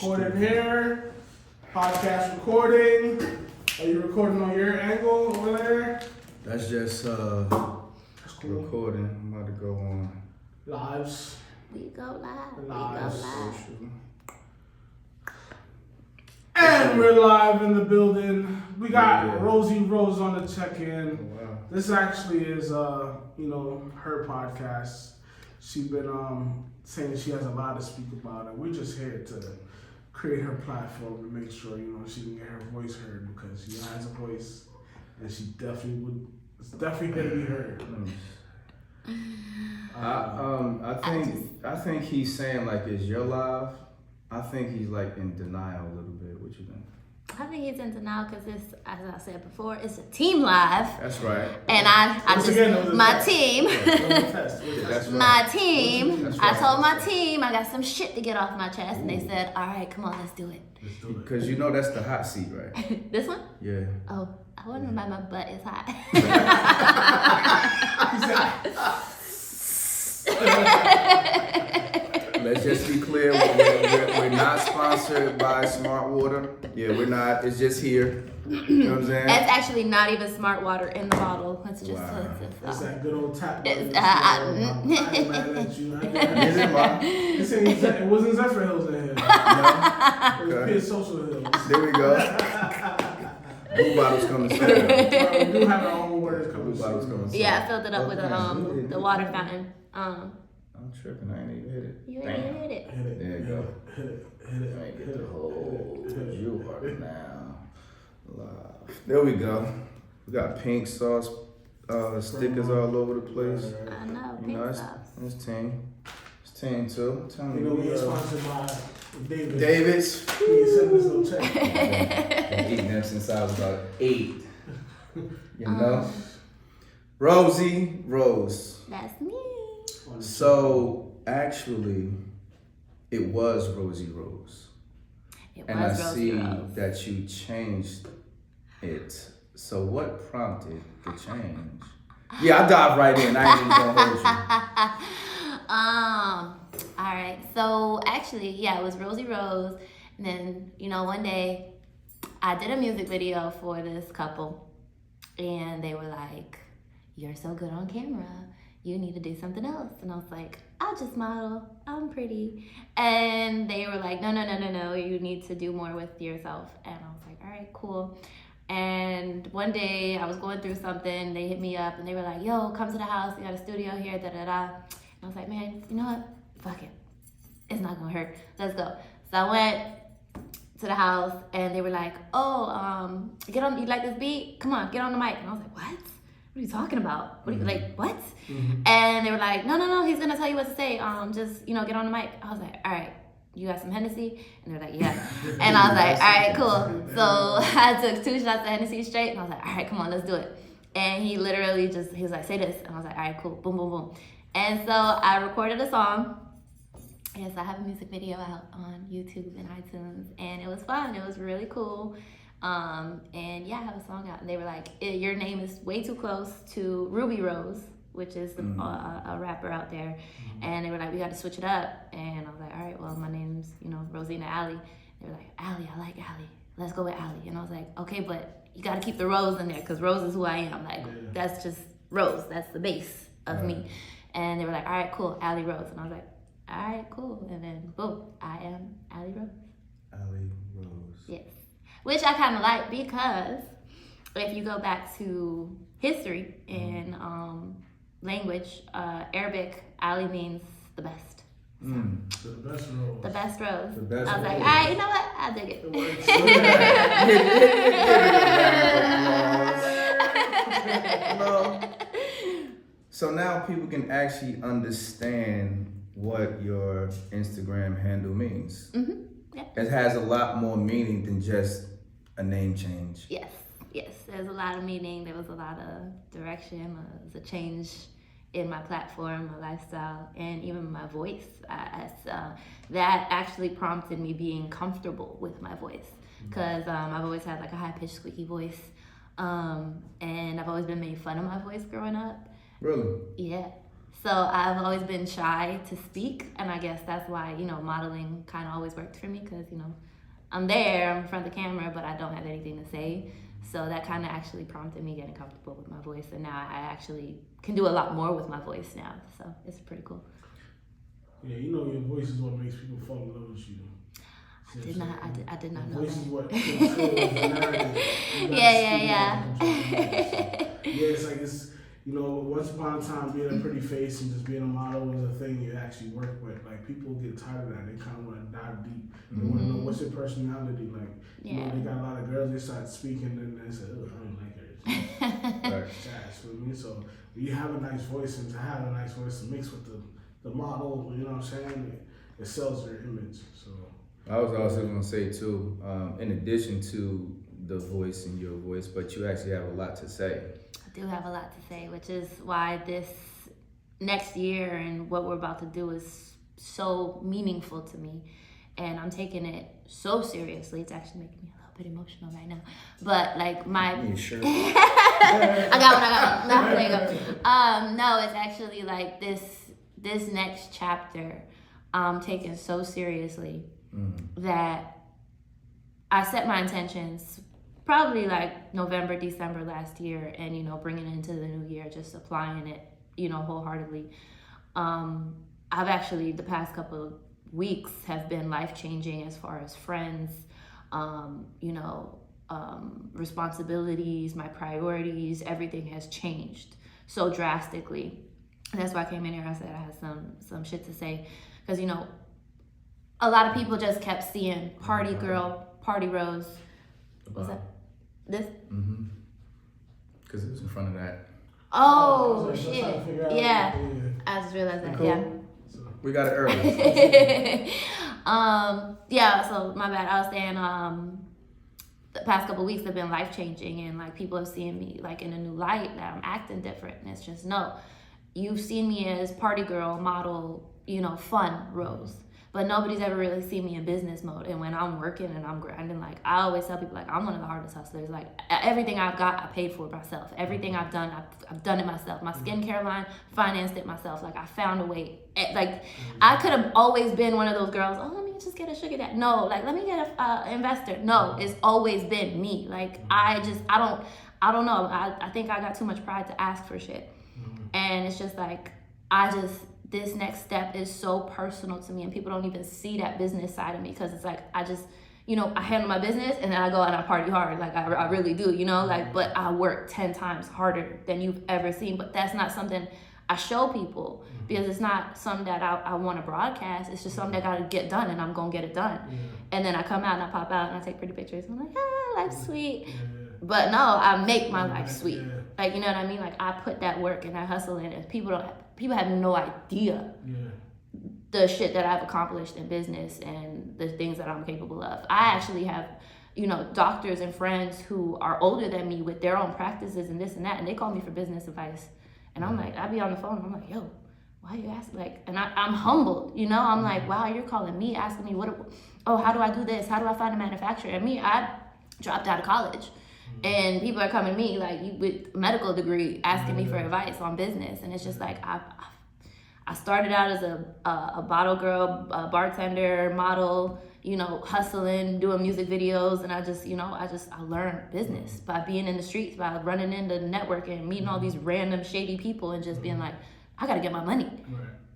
Recording here, podcast recording. Are you recording on your angle over there? That's just That's cool. recording. I'm about to go on Lives. We go live. We go Live. live. social. And we're live in the building. We got Yeah. Rosie Rose on the check-in. Oh, wow. This actually is her podcast. She's been saying she has a lot to speak about it. We're just here to create her platform to make sure she can get her voice heard, because she has a voice and she definitely gonna be heard. I think he's saying like it's your live. I think he's like in denial a little bit. What you think? I think he's in denial because it's, as I said before, it's a team live. That's right. And I Once again, it was a my test. team, It was a test. It was a That's test. right. my team, That's I right. told my team I got some shit to get off my chest, and they said, all right, come on, let's do it. Let's do it. Because that's the hot seat, right? This one? Yeah. Oh, I wonder why my butt is hot. Let's just be clear. We're not sponsored by Smart Water. Yeah, we're not. It's just here. You know what I'm saying? It's actually not even smart water in the bottle. It's just Wow. It's that good old tap. It's, I ain't mad at you. I get Is it. it, Ma? It wasn't Zephyr Hills in here. No? It was Okay. Pier Social Hills. There we go. Blue bottles coming soon. We do have our own words coming Blue bottles soon. coming soon. Yeah, I filled it up with Okay. the water fountain. I'm tripping. I ain't even hit it. You Damn. already hit it. Hit it. There you go. Hit it. Hit it. I ain't Hit get the it. whole Hit it. you are now live. There we go. We got pink sauce stickers all over the place. I know, You pink know, sauce. it's team. It's team too. Tell You me, know, we ain't sponsored by David. David's. He ain't sending us no check. Been eating them since I was about 8. You know? Rosie Rose. That's me. So actually, it was Rosie Rose. It And I was Rosie see Rose. that you changed it. So what prompted the change? Yeah, I dive right in. I ain't even gonna hold you. All right. So actually, yeah, it was Rosie Rose. And then, one day I did a music video for this couple, and they were like, "You're so good on camera. You need to do something else." And I was like, "I'll just model. I'm pretty." And they were like, No. You need to do more with yourself." And I was like, "All right, cool." And one day I was going through something. They hit me up and they were like, "Yo, come to the house. We got a studio here, da-da-da." And I was like, "Man, you know what? Fuck it. It's not gonna hurt. Let's go." So I went to the house and they were like, "Oh, get on, you like this beat? Come on, get on the mic." And I was like, "What? What are you talking about? What are you, like, what?" And they were like, no, he's gonna tell you what to say. Just, get on the mic. I was like, "All right, you got some Hennessy?" And they were like, "Yeah." And I was like, "All right, cool." So I took 2 shots of Hennessy straight and I was like, "All right, come on, let's do it." And he literally he was like, "Say this." And I was like, "All right, cool." Boom, boom, boom. And so I recorded a song. Yes, I have a music video out on YouTube and iTunes, and it was fun. It was really cool. And yeah, I have a song out, and they were like, "Your name is way too close to Ruby Rose," which is a rapper out there. And they were like, "We got to switch it up." And I was like, "All right, well, my name's, Rosina Alley." They were like, "Alley, I like Alley. Let's go with Alley." And I was like, "Okay, but you got to keep the Rose in there, because Rose is who I am. Like, that's just Rose. That's the base of me." And they were like, "All right, cool, Alley Rose." And I was like, "All right, cool." And then boom, I am Alley Rose. Alley Rose. Yes. Which I kind of like, because if you go back to history in language, Arabic, Ali means the best. The best role. The best rose. The best I was like, rose. "All right, you know what? I dig it." So now people can actually understand what your Instagram handle means. Mm-hmm. Yeah. It has a lot more meaning than just a name change. Yes. There's a lot of meaning. There was a lot of direction. There was a change in my platform, my lifestyle, and even my voice. That actually prompted me being comfortable with my voice, because I've always had like a high-pitched, squeaky voice, and I've always been made fun of my voice growing up. Really? Yeah. So I've always been shy to speak, and I guess that's why, you know, modeling kind of always worked for me because, you know, I'm there, I'm in front of the camera, but I don't have anything to say. So that kind of actually prompted me getting comfortable with my voice, and now I actually can do a lot more with my voice now. So it's pretty cool. Yeah, you know your voice is what makes people fall in love with you. I did not know voice that. is what controls the narrative. Yeah. Yeah, it's like it's, you know, once upon a time being a pretty face and just being a model was a thing you actually work with. Like people get tired of that. They kind of want to dive deep. They want to know what's your personality like. You know, they got a lot of girls. They start speaking, then they say, "Oh, I don't like her." It's trash for me. So you have a nice voice, and to have a nice voice to mix with the model, you know what I'm saying? It sells their image. So I was also gonna say too, in addition to the voice and your voice, but you actually have a lot to say. I do have a lot to say, which is why this next year and what we're about to do is so meaningful to me. And I'm taking it so seriously. It's actually making me a little bit emotional right now. But like You sure? I got one. No, there you go. No, it's actually like this next chapter I'm taking so seriously that I set my intentions probably like November, December last year, and, you know, bringing it into the new year, just applying it, you know, wholeheartedly. I've actually, the past couple of weeks have been life-changing as far as friends, you know, responsibilities, my priorities, everything has changed so drastically. And that's why I came in here. I said I had some shit to say, because, you know, a lot of people just kept seeing party girl, party rose. What's that? This? Because it was in front of that. Oh, shit. Yeah. I just realized that. Cool. Yeah. We got it early. Yeah, so my bad. I was saying, the past couple of weeks have been life-changing, and like people have seen me like in a new light, that I'm acting different. And it's just, no, you've seen me as party girl, model, you know, fun Rose. But nobody's ever really seen me in business mode. And when I'm working and I'm grinding, like I always tell people, like I'm one of the hardest hustlers. Like everything I've got, I paid for myself. Everything I've done, I've done it myself. My skincare line, financed it myself. Like I found a way. Like I could have always been one of those girls. Oh, let me just get a sugar daddy. No, like let me get a investor. No, it's always been me. Like I don't know. I think I got too much pride to ask for shit. And it's just like this next step is so personal to me, and people don't even see that business side of me, because it's like I just, you know, I handle my business and then I go out and I party hard, like I really do, you know, like, but I work 10 times harder than you've ever seen. But that's not something I show people, because it's not something that I want to broadcast. It's just something that got to get done, and I'm gonna get it done. And then I come out and I pop out and I take pretty pictures. I'm like, life's sweet. But no, I make my life sweet. Like, you know what I mean? Like I put that work and that hustle in, and people have no idea the shit that I've accomplished in business and the things that I'm capable of. I actually have, you know, doctors and friends who are older than me with their own practices and this and that, and they call me for business advice. And I'm like, I'd be on the phone and I'm like, yo, why you asking? Like, and I'm humbled, you know? I'm like, wow, you're calling me, asking me how do I do this? How do I find a manufacturer? And me, I dropped out of college. And people are coming to me like you with a medical degree asking me for advice on business. And it's just like I started out as a bottle girl, a bartender, model, you know, hustling, doing music videos. And I just, you know, I learned business by being in the streets, by running into networking, meeting all these random shady people, and just being like, I got to get my money.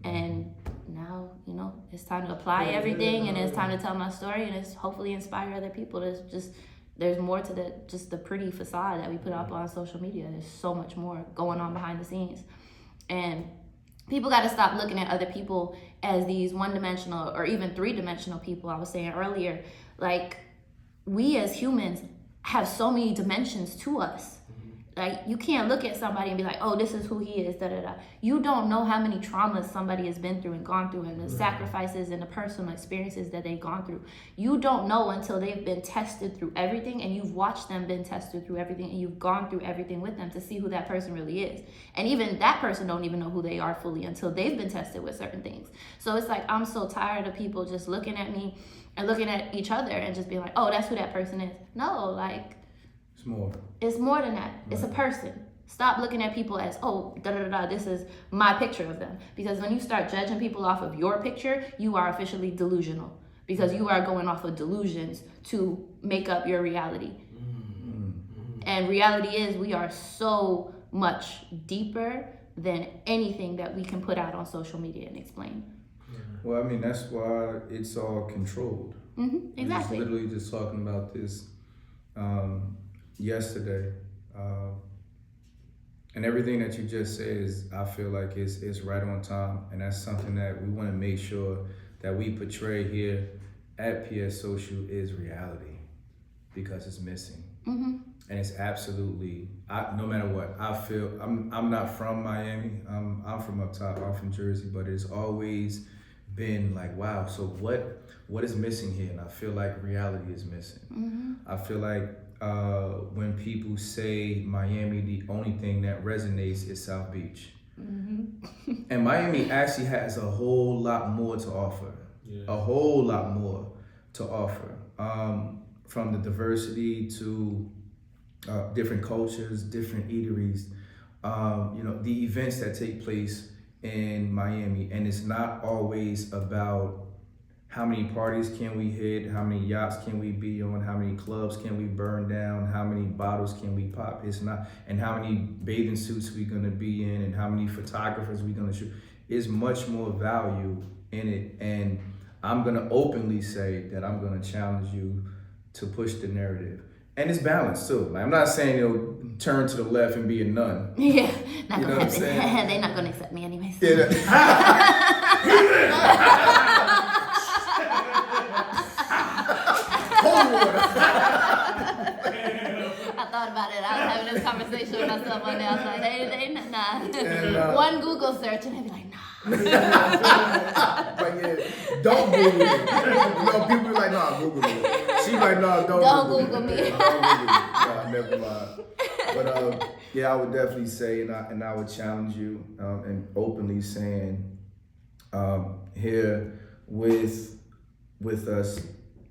And now, you know, it's time to apply everything, and it's time to tell my story, and it's hopefully inspire other people to just. There's more to just the pretty facade that we put up on social media. There's so much more going on behind the scenes. And people got to stop looking at other people as these one-dimensional or even three-dimensional people. I was saying earlier, like, we as humans have so many dimensions to us. Like, you can't look at somebody and be like, oh, this is who he is, da-da-da. You don't know how many traumas somebody has been through and gone through, and the sacrifices and the personal experiences that they've gone through. You don't know until they've been tested through everything, and you've watched them been tested through everything, and you've gone through everything with them to see who that person really is. And even that person don't even know who they are fully until they've been tested with certain things. So it's like, I'm so tired of people just looking at me and looking at each other and just being like, oh, that's who that person is. No, like, it's more. It's more than that. It's a person. Stop looking at people as, oh, this is my picture of them. Because when you start judging people off of your picture, you are officially delusional. Because you are going off of delusions to make up your reality. And reality is we are so much deeper than anything that we can put out on social media and explain. Well, I mean, that's why it's all controlled. Exactly. We was literally just talking about this yesterday. And everything that you just said is, I feel like is right on time. And that's something that we want to make sure that we portray here at PS Social is reality, because it's missing. And it's absolutely, no matter what, I feel, I'm not from Miami, I'm from up top, I'm from Jersey, but it's always been like, wow, so what is missing here? And I feel like reality is missing. I feel like when people say Miami, the only thing that resonates is South Beach. And Miami actually has a whole lot more to offer. A whole lot more to offer. From the diversity to different cultures, different eateries, the events that take place in Miami. And it's not always about how many parties can we hit, how many yachts can we be on, how many clubs can we burn down, how many bottles can we pop. It's not, and how many bathing suits we gonna be in, and how many photographers we gonna shoot. It's much more value in it. And I'm gonna openly say that I'm gonna challenge you to push the narrative. And it's balanced too. Like, I'm not saying turn to the left and be a nun. Yeah, not You know gonna what I'm saying? happen. They're not gonna accept me anyways. I thought about it. I was having this conversation with myself one day. I was like, they nah. And, one Google search and they'd be like, nah. But yeah, don't Google it. People be like, nah, Google it. She like, nah, don't Google me. Don't Google it. Nah, never mind. But yeah, I would definitely say, and I would challenge you, and openly saying, here with us,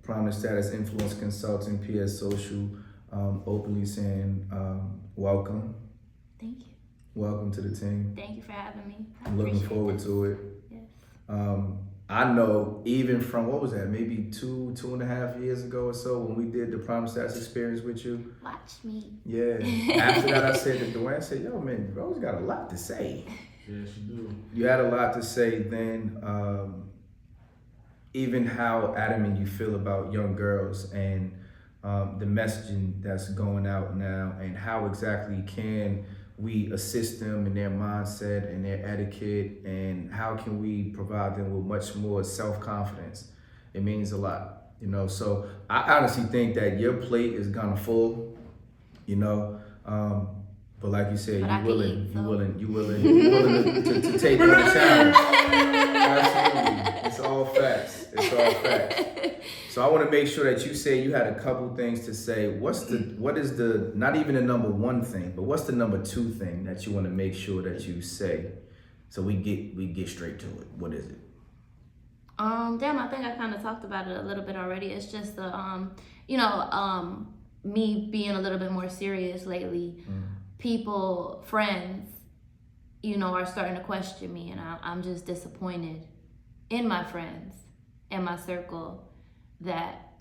Prominent Status Influence Consulting, PS Social, openly saying, welcome. Thank you. Welcome to the team. Thank you for having me. I'm looking forward to it. Yes. I know even from, what was that, maybe 2.5 years ago or so, when we did the Prime Stats experience with you. Watch me. Yeah. After that, I said to Dwayne, I said, yo, man, Rose got a lot to say. Yes, you do. You had a lot to say then. Even how adamant you feel about young girls and the messaging that's going out now, and how exactly can we assist them in their mindset and their etiquette, and how can we provide them with much more self-confidence. It means a lot, so I honestly think that your plate is kind of full, but like you said, you're willing to take on the challenge. Absolutely. It's all facts. So I want to make sure that you say you had a couple things to say. What is the, not even the number one thing, but what's the number two thing that you want to make sure that you say, so we get straight to it? What is it? Damn, I think I kind of talked about it a little bit already. It's just the, me being a little bit more serious lately. People, friends, are starting to question me, and I'm just disappointed in my friends and my circle, that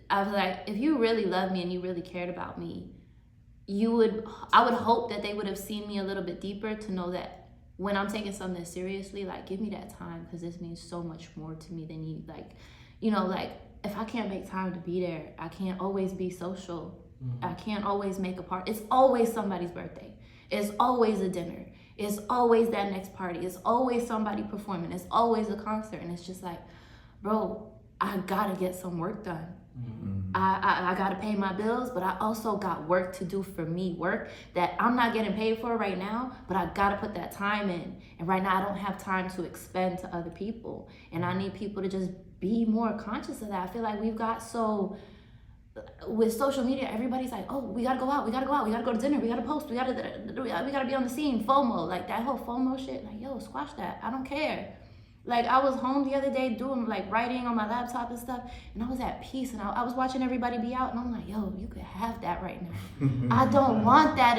I was like, if you really love me and you really cared about me, I would hope that they would have seen me a little bit deeper to know that when I'm taking something seriously, like, give me that time, because this means so much more to me than you. Like, if I can't make time to be there, I can't always be social. I can't always make a part. It's always somebody's birthday. It's always a dinner. It's always that next party. It's always somebody performing. It's always a concert. And it's just like, bro, I gotta get some work done. I gotta pay my bills, but I also got work to do for me. Work that I'm not getting paid for right now, but I gotta put that time in. And right now I don't have time to expend to other people. And I need people to just be more conscious of that. I feel like we've got so... with social media, everybody's like, oh, we gotta go out, we gotta go to dinner, we gotta post, we gotta be on the scene, FOMO, like that whole FOMO shit, like, yo, squash that, I don't care. Like, I was home the other day doing, like, writing on my laptop and stuff, and I was at peace, and I was watching everybody be out, and I'm like, yo, you could have that right now. I don't want that.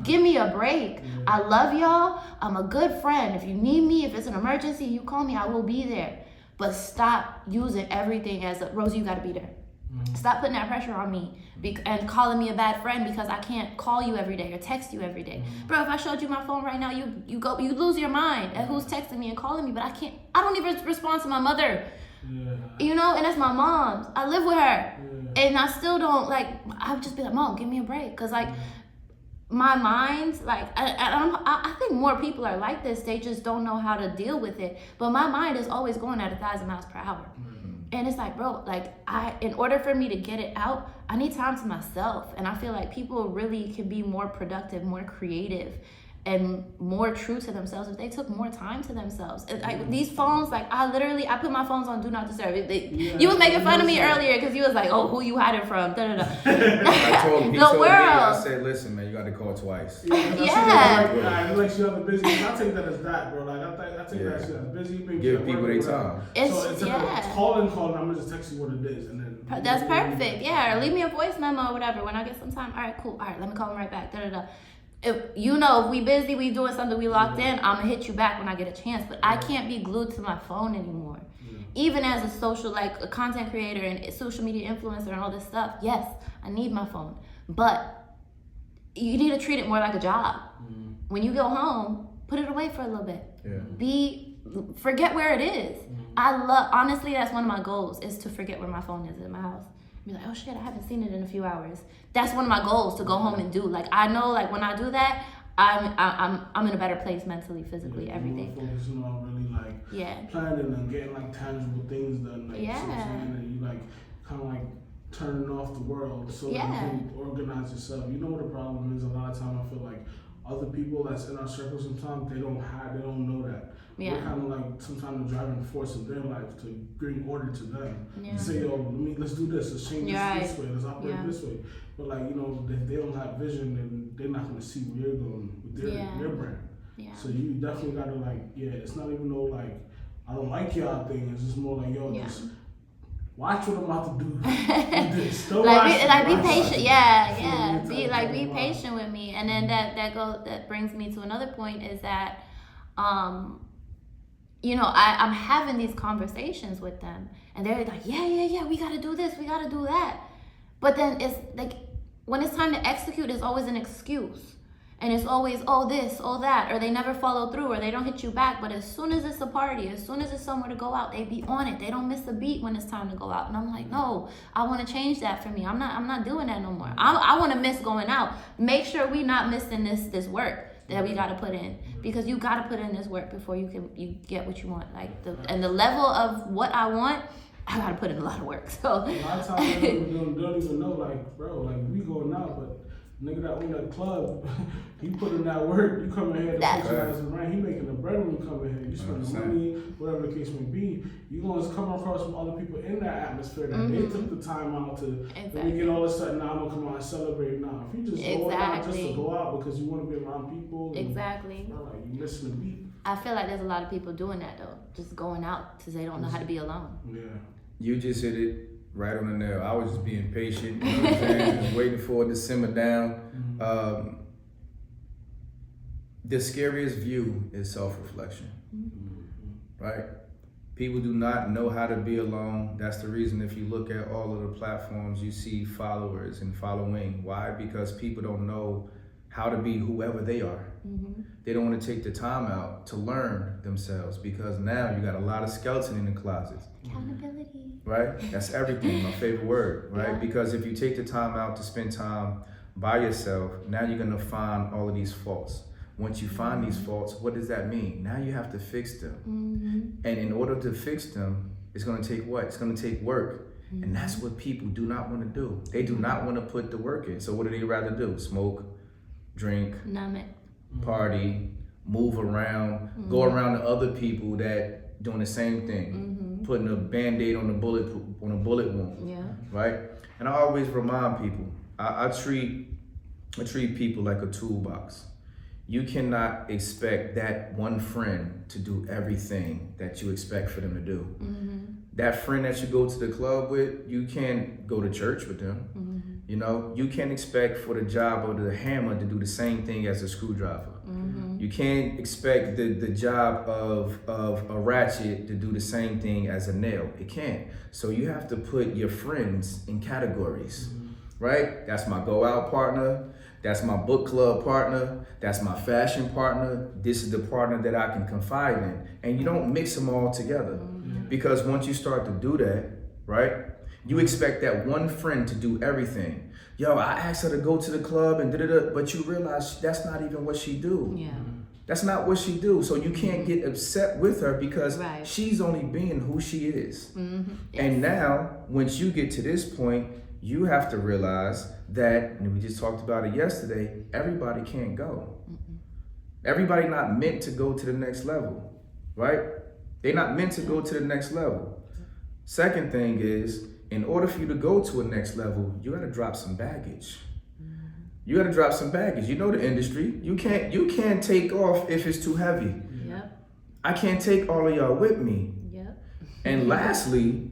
Give me a break. I love y'all. I'm a good friend. If you need me, if it's an emergency, you call me, I will be there. But stop using everything as Rosie, you gotta be there. Stop putting that pressure on me and calling me a bad friend because I can't call you every day or text you every day. Bro, if I showed you my phone right now, you lose your mind at who's texting me and calling me, but I don't even respond to my mother. Yeah. You know, and that's my mom's. I live with her. Yeah. And I still don't, like, I would just be like, Mom, give me a break. Because, like, my mind, like, I think more people are like this. They just don't know how to deal with it. But my mind is always going at 1,000 miles per hour. And it's like, bro, like, in order for me to get it out, I need time to myself. And I feel like people really can be more productive, more creative, and more true to themselves if they took more time to themselves. These phones, like, I put my phones on Do Not Disturb. You was making fun of me earlier because you was like, oh, who you hiding from? I told him, I said, listen, man, you got to call twice. Yeah. Like she on the busy. I take that as that, bro. Like, I take that shit as busy. Give people their time. So instead of calling, I'm going to just text you what it is. And then that's perfect. Yeah, or leave me a voice memo or whatever when I get some time. All right, cool. All right, let me call him right back. If we busy, we doing something, we locked in, I'm gonna hit you back when I get a chance. But I can't be glued to my phone anymore. Even as a content creator and a social media influencer and all this stuff, yes, I need my phone. But you need to treat it more like a job. When you go home, put it away for a little bit. Forget where it is. Honestly, that's one of my goals, is to forget where my phone is in my house. Be like, oh shit, I haven't seen it in a few hours. That's one of my goals, to go home and do. Like, I know, like, when I do that, I'm in a better place mentally, physically, everything. Focusing on really, like, planning and getting, like, tangible things done. Like, and you, like, kind of like turning off the world so that you can organize yourself. You know what the problem is? A lot of time I feel like other people that's in our circle sometimes, they don't know that. We're kind of like sometimes the driving force of their life to bring order to them. Say, yo, let's do this, let's change this way, let's operate this way. But, like, you know, if they don't have vision, then they're not going to see where you're going with their brand. So you definitely got to, like, it's not even no, like, I don't like y'all thing. It's just more like, yo, just watch what I'm about to do. Be patient. Be patient with me. And then that brings me to another point, is that you know, I'm having these conversations with them, and they're like, yeah, we gotta do this, we gotta do that. But then it's like, when it's time to execute, it's always an excuse. And it's always, oh this, oh that, or they never follow through, or they don't hit you back. But as soon as it's a party, as soon as it's somewhere to go out, they be on it. They don't miss a beat when it's time to go out. And I'm like, no, I want to change that for me. I'm not doing that no more. I want to miss going out. Make sure we not missing this work that we got to put in, because you got to put in this work before you get what you want. Like, the level of what I want, I got to put in a lot of work. So a lot of times they don't even know, like, bro, like, we going out, but nigga that own that club, he put in that work. You come in here to patronize his rent. He making the bread when you come in here. You spend money, whatever the case may be. You gonna come across some other people in that atmosphere that they took the time out to. Then you get all of a sudden, now I'm gonna come out and celebrate. Now, if you just go out just to go out because you want to be around people, you missing the beat. I feel like there's a lot of people doing that though, just going out because they don't know how to be alone. Yeah. You just hit it right on the nail. I was just being patient, you know what I'm saying? Just waiting for it to simmer down. The scariest view is self-reflection, right? People do not know how to be alone. That's the reason if you look at all of the platforms, you see followers and following. Why? Because people don't know how to be whoever they are. They don't want to take the time out to learn themselves, because now you got a lot of skeleton in the closets. Accountability. Right? That's everything, my favorite word, right? Because if you take the time out to spend time by yourself, now you're gonna find all of these faults. Once you find these faults, what does that mean? Now you have to fix them. And in order to fix them, it's gonna take what? It's gonna take work. And that's what people do not wanna do. They do not wanna put the work in. So what do they rather do? Smoke, drink, numb it, party, move around, go around to other people that doing the same thing, putting a Band-Aid on a bullet wound, right? And I always remind people, I treat people like a toolbox. you cannot expect that one friend to do everything that you expect for them to do. That friend that you go to the club with, you can't go to church with them. You know, you can't expect for the job of the hammer to do the same thing as a screwdriver. You can't expect the job of a ratchet to do the same thing as a nail. It can't. So you have to put your friends in categories, right? That's my go out partner. That's my book club partner. That's my fashion partner. This is the partner that I can confide in. And you don't mix them all together. Because once you start to do that, right, you expect that one friend to do everything. Yo, I asked her to go to the club and da-da-da, but you realize that's not even what she do. Yeah. That's not what she do. So you can't get upset with her because Right. she's only being who she is. Yes. And now, once you get to this point, you have to realize that, and we just talked about it yesterday, everybody can't go. Everybody not meant to go to the next level, right? They're not meant to go to the next level. Second thing is, in order for you to go to a next level, you gotta drop some baggage. You gotta drop some baggage. You know the industry. You can't take off if it's too heavy. Yep. I can't take all of y'all with me. Yep. And lastly,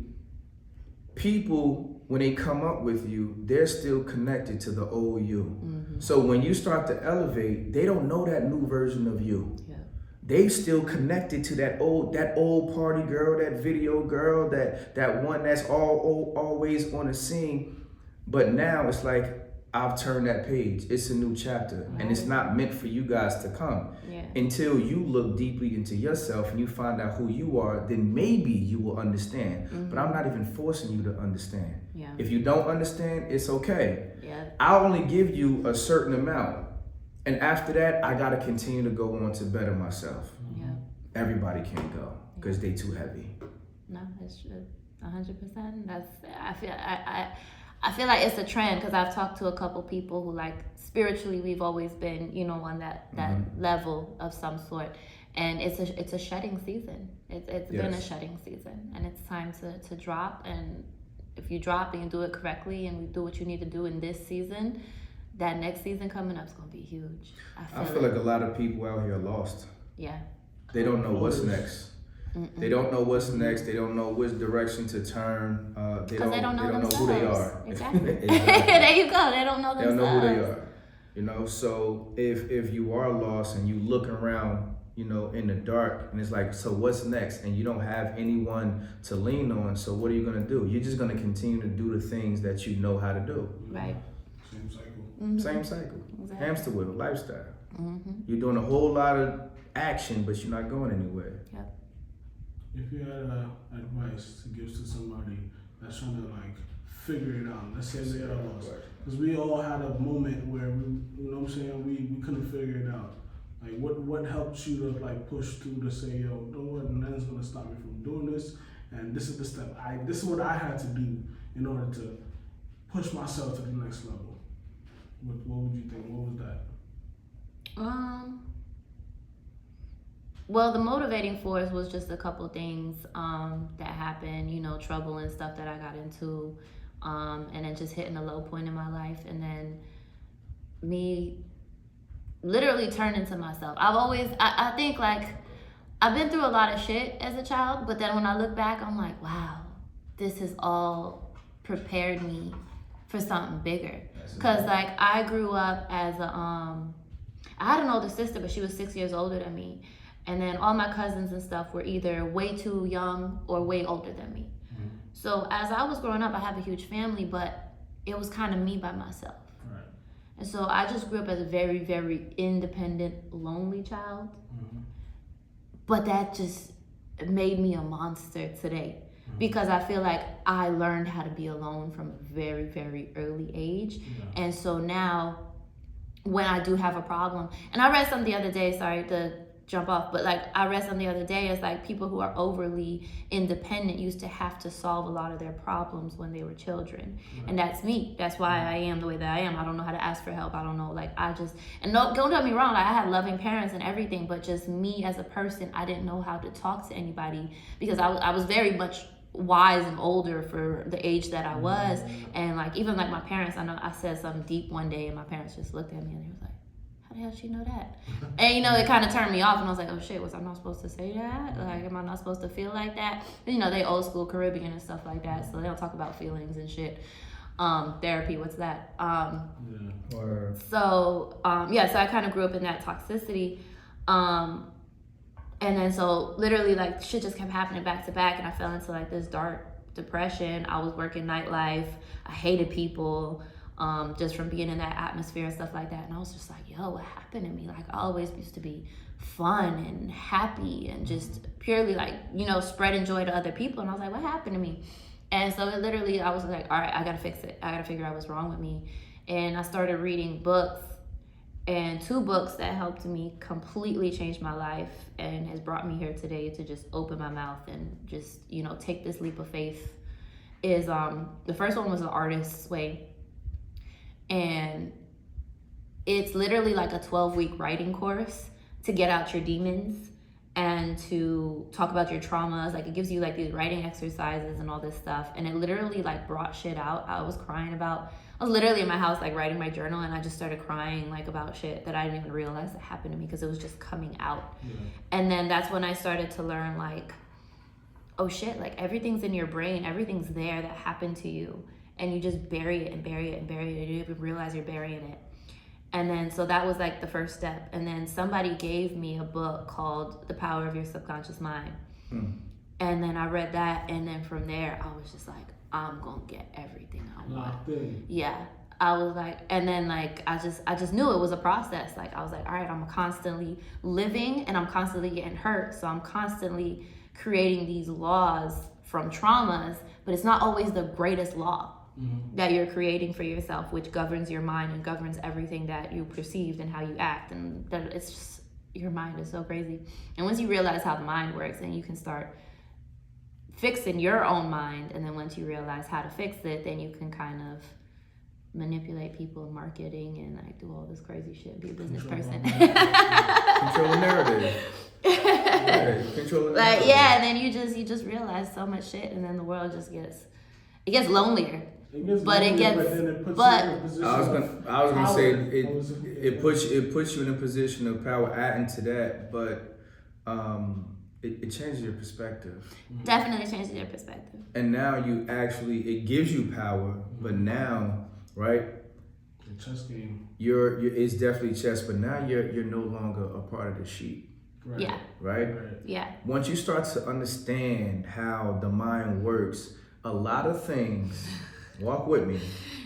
people, when they come up with you, they're still connected to the old you. So when you start to elevate, they don't know that new version of you. Yep. They still connected to that old party girl, that video girl, that one that's always on the scene. But now it's like, I've turned that page. It's a new chapter. And it's not meant for you guys to come. Yeah. Until you look deeply into yourself and you find out who you are, then maybe you will understand. But I'm not even forcing you to understand. Yeah. If you don't understand, it's okay. Yeah. I'll only give you a certain amount. And after that, I gotta continue to go on to better myself. Yeah. Everybody can't go because they too heavy. No, it's 100%. I feel like it's a trend because I've talked to a couple people who, like, spiritually we've always been, you know, on that level of some sort, and it's a shedding season. It's been a shedding season, and it's time to drop. And if you drop and you do it correctly and you do what you need to do in this season, that next season coming up is gonna be huge. I feel like a lot of people out here are lost. Yeah. They don't know what's next. They don't know what's next. They don't know which direction to turn. They don't know who they are. Exactly. There you go. They don't know themselves. They don't know who they are. You know, so if you are lost and you look around, you know, in the dark, and it's like, so what's next? And you don't have anyone to lean on. So what are you gonna do? You're just gonna continue to do the things that you know how to do. Right. Same cycle. Same cycle. Exactly. Hamster wheel, lifestyle. You're doing a whole lot of action, but you're not going anywhere. Yep. If you had advice to give to somebody that's trying to, like, figure it out, let's say they are lost, because we all had a moment where we, you know what I'm saying, we couldn't figure it out. Like, what helped you to, like, push through to say, yo, don't worry, nothing's gonna stop me from doing this, and this is the step. This is what I had to do in order to push myself to the next level. What would you think? What was that? Well, the motivating force was just a couple things that happened, you know, trouble and stuff that I got into, and then just hitting a low point in my life, and then me literally turning to myself. I think, like, I've been through a lot of shit as a child, but then when I look back, I'm like, wow, this has all prepared me for something bigger. Because, like, I grew up as I had an older sister, but she was 6 years older than me. And then all my cousins and stuff were either way too young or way older than me. So as I was growing up, I have a huge family, but it was kind of me by myself. Right. And so I just grew up as a very, very independent, lonely child. But that just made me a monster today. Because I feel like I learned how to be alone from a very, very early age. And so now when I do have a problem, and I read something the other day, sorry to jump off, but, like, I read something the other day, it's like people who are overly independent used to have to solve a lot of their problems when they were children. And that's me. That's why I am the way that I am. I don't know how to ask for help. I don't know, like, and don't get me wrong, like, I had loving parents and everything, but just me as a person, I didn't know how to talk to anybody because I was very much wise and older for the age that I was. And, like, even, like, my parents, I know I said something deep one day and my parents just looked at me and they was like, how the hell she know that? And you know, it kind of turned me off, and I was like, oh shit, was I not supposed to say that? Like, am I not supposed to feel like that? And, you know, they old school Caribbean and stuff like that, so they don't talk about feelings and shit. Therapy, what's that? So I kind of grew up in that toxicity. And then so literally like shit just kept happening back to back, and I fell into like this dark depression. I was working nightlife. I hated people, just from being in that atmosphere and stuff like that. And I was just like, yo, what happened to me? Like, I always used to be fun and happy and just purely like, you know, spreading joy to other people. And I was like, what happened to me? And so it literally, I was like, all right, I gotta fix it. I gotta figure out what's wrong with me. And I started reading books, and 2 books that helped me completely change my life and has brought me here today to just open my mouth and just, you know, take this leap of faith is, the first one was The Artist's Way. And it's literally like a 12-week writing course to get out your demons and to talk about your traumas. Like, it gives you like these writing exercises and all this stuff. And it literally like brought shit out. I was literally in my house like writing my journal, and I just started crying like about shit that I didn't even realize that happened to me because it was just coming out. And then that's when I started to learn like, oh shit, like everything's in your brain, everything's there that happened to you, and you just bury it and bury it and bury it, and you don't even realize you're burying it. And then so that was like the first step. And then somebody gave me a book called The Power of Your Subconscious Mind. And then I read that, and then from there I was just like, I'm gonna get everything I want. Yeah, I was like, and then like I just knew it was a process. Like, I was like, all right, I'm constantly living and I'm constantly getting hurt, so I'm constantly creating these laws from traumas, but it's not always the greatest law that you're creating for yourself, which governs your mind and governs everything that you perceive and how you act. And that it's just, your mind is so crazy. And once you realize how the mind works, then you can start fixing your own mind. And then once you realize how to fix it, then you can kind of manipulate people in marketing and like do all this crazy shit, be a business person. Control the narrative. Control the narrative. Like, yeah, and then you just realize so much shit, and then the world just gets lonelier. It gets but lonelier, it gets, but then it puts but you in a position I was gonna say it it puts you in a position of power. Adding to that, but it changes your perspective. Definitely changes your perspective. And now it gives you power, but now, right? The chess game. It's definitely chess, but now you're no longer a part of the sheep. Right. Yeah. Right? Yeah. Once you start to understand how the mind works, a lot of things, walk with me,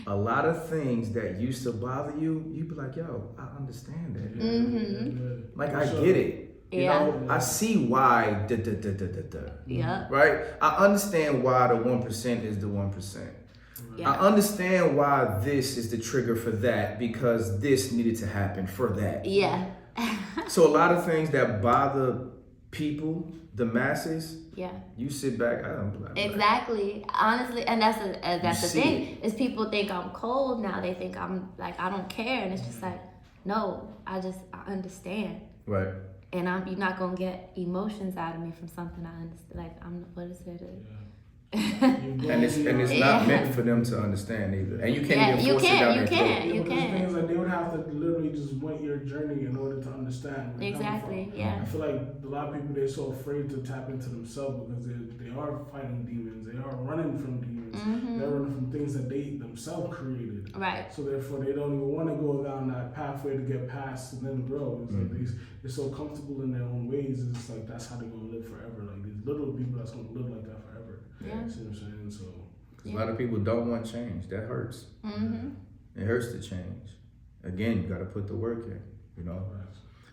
a lot of things that used to bother you, you'd be like, yo, I understand that. Mm-hmm. Like, I get it. You know, I see why, Yeah. right? I understand why the 1% is the 1%. Yeah. I understand why this is the trigger for that, because this needed to happen for that. Yeah. So a lot of things that bother people, the masses, yeah, you sit back, I don't know. Exactly. Honestly, and that's the thing, is people think I'm cold now. They think I'm like, I don't care. And it's just like, no, I understand. Right. And you're not gonna get emotions out of me from something I understand. Like, what is it? And it's not meant for them to understand either. And you can't even force it down their throat. You can. The thing is, like, they would have to literally just want your journey in order to understand where you're coming from. Yeah. I feel like a lot of people, they're so afraid to tap into themselves because they are fighting demons. They are running from demons. Mm-hmm. They're running from things that they themselves created. Right. So therefore, they don't even want to go down that pathway to get past and then grow. It's like they're so comfortable in their own ways. It's just like that's how they're gonna live forever. Like these little people that's gonna live like that forever. Yeah. See what I'm saying? So a lot of people don't want change. That hurts. Mm-hmm. It hurts to change. Again, you got to put the work in. You know.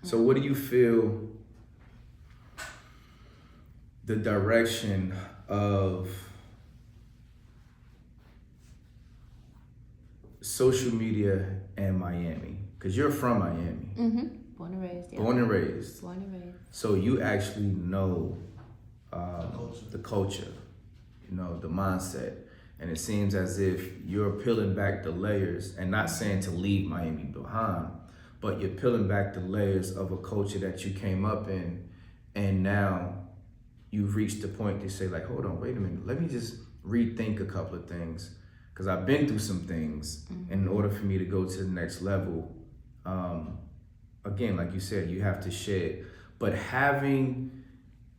So, what do you feel the direction of social media and Miami? Because you're from Miami. Mm-hmm. Born and raised. Yeah. Born and raised. Born and raised. So you actually know the culture, you know, the mindset. And it seems as if you're peeling back the layers, and not saying to leave Miami behind, but you're peeling back the layers of a culture that you came up in, and now you've reached the point to say, like, hold on, wait a minute, let me just rethink a couple of things, because I've been through some things in order for me to go to the next level. again, like you said, you have to share it. But having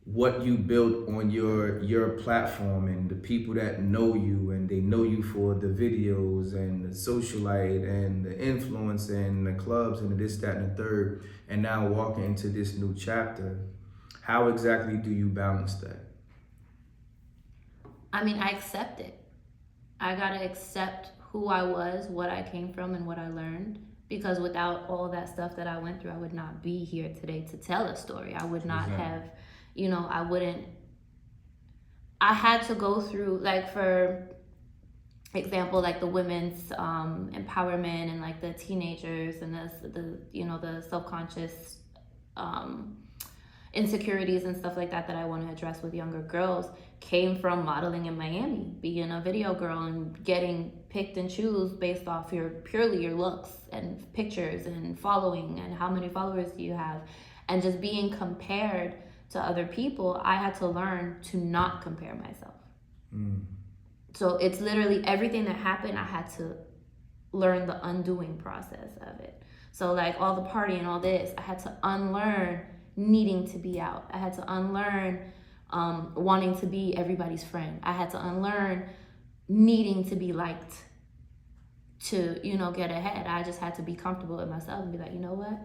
what you built on your platform and the people that know you and they know you for the videos and the socialite and the influence and the clubs and the this, that, and the third, and now walking into this new chapter, how exactly do you balance that? I mean, I accept it. I gotta accept who I was, what I came from, and what I learned. Because without all that stuff that I went through, I would not be here today to tell a story. I would not have, I had to go through, like, for example, like the women's empowerment and like the teenagers and the self-conscious insecurities and stuff like that I want to address with younger girls came from modeling in Miami, being a video girl and getting picked and choose based off purely your looks and pictures and following and how many followers do you have, and just being compared to other people. I had to learn to not compare myself. So it's literally everything that happened, I had to learn the undoing process of it. So like all the partying, all this, I had to unlearn needing to be out. I had to unlearn wanting to be everybody's friend. I had to unlearn needing to be liked to, get ahead. I just had to be comfortable with myself and be like, you know what?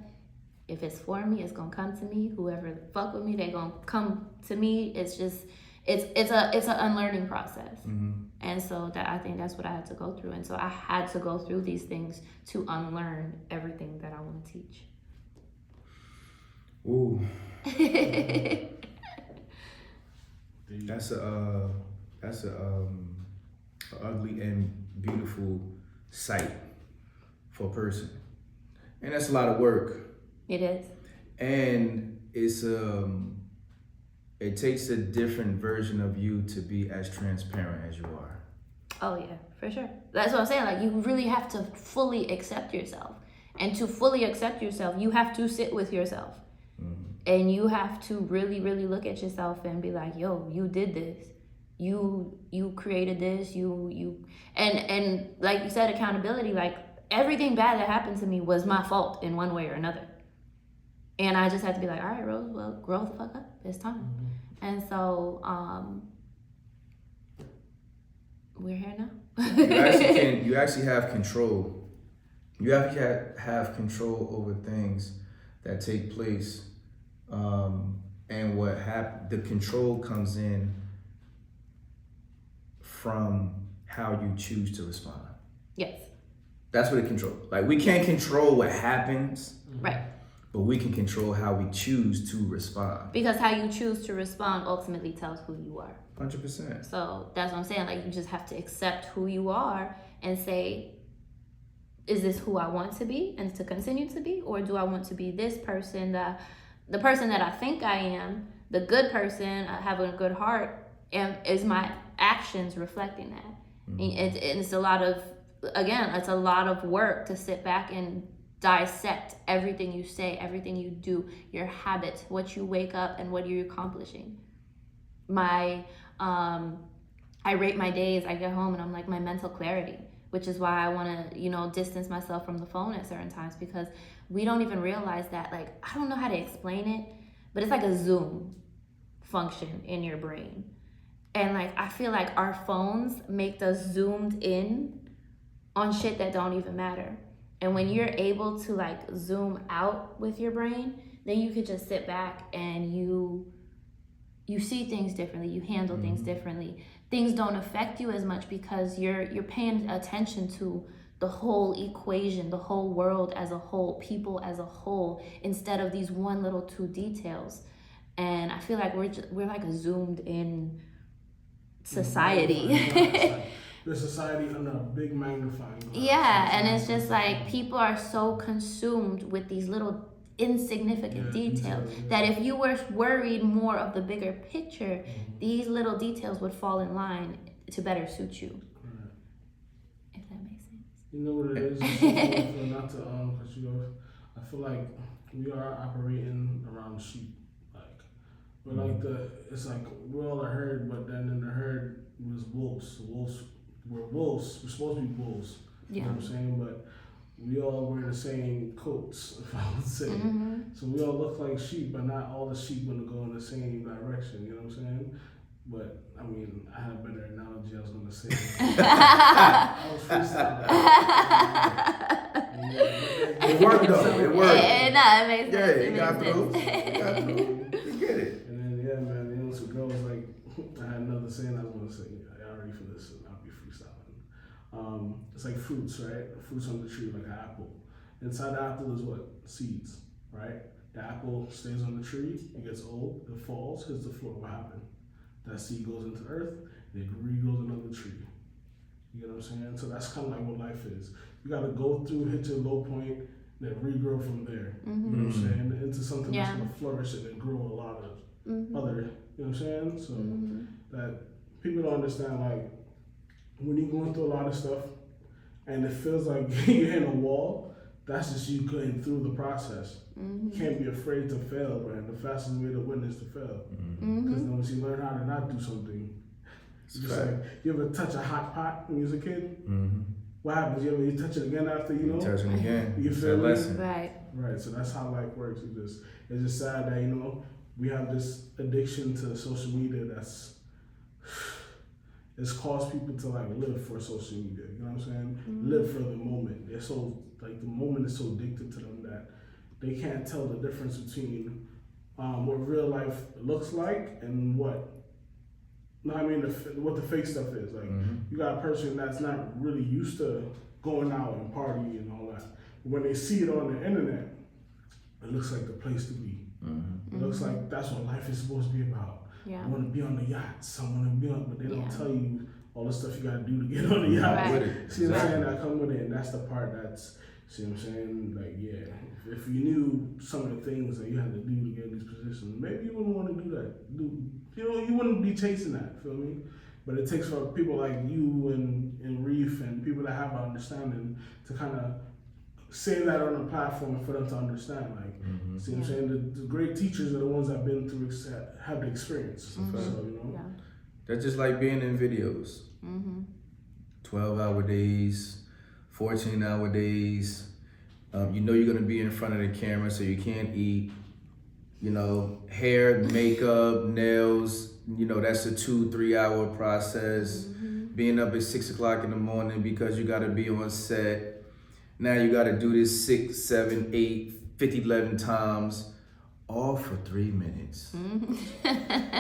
If it's for me, it's gonna come to me. Whoever fuck with me, they gonna come to me. It's just, it's an unlearning process. And so that, I think that's what I had to go through. And so I had to go through these things to unlearn everything that I want to teach. Ooh. That's a ugly and beautiful sight for a person, and that's a lot of work. It is, and it's it takes a different version of you to be as transparent as you are. Oh yeah, for sure. That's what I'm saying. Like, you really have to fully accept yourself, and to fully accept yourself, you have to sit with yourself. And you have to really, really look at yourself and be like, yo, you did this. You created this. And like you said, accountability, like everything bad that happened to me was my fault in one way or another. And I just had to be like, all right, Rose, well, grow the fuck up. It's time. And so we're here now. You actually have control. You have control over things that take place. And what happened, the control comes in from how you choose to respond. Yes. That's what it controls. Like, we can't control what happens. Right. But we can control how we choose to respond. Because how you choose to respond ultimately tells who you are. 100%. So that's what I'm saying. Like, you just have to accept who you are and say, is this who I want to be and to continue to be? Or do I want to be this person, the person that I think I am, the good person, having a good heart, and is my actions reflecting that? And it's a lot of, again, it's a lot of work to sit back and dissect everything you say, everything you do, your habits, what you wake up and what you're accomplishing. I rate my days, I get home and I'm like, my mental clarity, which is why I want to, distance myself from the phone at certain times, because we don't even realize that, like, I don't know how to explain it, but it's like a Zoom function in your brain. And like, I feel like our phones make us zoomed in on shit that don't even matter. And when you're able to like zoom out with your brain, then you could just sit back and you see things differently, you handle things differently. Things don't affect you as much because you're paying attention to the whole equation, the whole world as a whole, people as a whole, instead of these one little two details. And I feel like we're like a zoomed in society. The society under a big magnifying glass. Yeah, and it's just like people are so consumed with these little insignificant details that if you were worried more of the bigger picture, these little details would fall in line to better suit you. If that makes sense. You know what it is? Not to cut you off. I feel like we are operating around sheep. Like, we're like it's like we're all a herd, but then in the herd was wolves. We're wolves. We're supposed to be wolves. Yeah. You know what I'm saying? But we all wear the same coats, if I would say. So we all look like sheep, but not all the sheep want to go in the same direction. You know what I'm saying? But I mean, I had a better analogy I was gonna say. I was freestyling. It worked though. It worked. No, it makes sense. Yeah, It you got makes through. sense. You got through. You get it. And then yeah, man, you know, some girls like I had another saying I was gonna say. Y'all ready for this? And I'll be freestyling. It's like fruits, right? Fruits on the tree, like an apple. Inside the apple is what? Seeds, right? The apple stays on the tree, it gets old, it falls, hits the floor. What happened? That seed goes into the earth, and it regrows another tree. You know what I'm saying? So that's kind of like what life is. You got to go through, hit your low point, then regrow from there. You know what I'm saying? Into something that's going to flourish and then grow a lot of other, you know what I'm saying? So that people don't understand, like, when you're going through a lot of stuff and it feels like you're in a wall, that's just you going through the process. You can't be afraid to fail, man. The fastest way to win is to fail. Because then once you learn how to not do something, it's just like, you ever touch a hot pot when you was a kid? What happens? You touch it again after, you know? Touch it again. You It's feel that me? lesson. Right. Right, so that's how life works. It's just sad that, you know, we have this addiction to social media that's it's caused people to like live for social media. You know what I'm saying? Live for the moment. They're so like the moment is so addicted to them that they can't tell the difference between what real life looks like and what. No, I mean what the fake stuff is. Like you got a person that's not really used to going out and partying and all that. When they see it on the internet, it looks like the place to be. It looks like that's what life is supposed to be about. Yeah. I want to be on the yachts. I want to be on, but they don't tell you all the stuff you got to do to get on the yacht. Right. With it. See what I'm saying? That come with it, and that's the part that's. See what I'm saying? Like, yeah, if you knew some of the things that you had to do to get in these positions, maybe you wouldn't want to do that. You wouldn't be chasing that. Feel me? But it takes for people like you and Reef and people that have an understanding to kind of say that on a platform for them to understand. Like, see what I'm saying? The great teachers are the ones that have been through, have the experience. So, you know. Yeah. That's just like being in videos. 12-hour days, 14-hour days. You know you're gonna be in front of the camera, so you can't eat. You know, hair, makeup, nails. You know that's a 2-3 hour process. Being up at 6 o'clock in the morning because you gotta be on set. Now you gotta do this 6, 7, 8, 50, 11 times, all for 3 minutes. And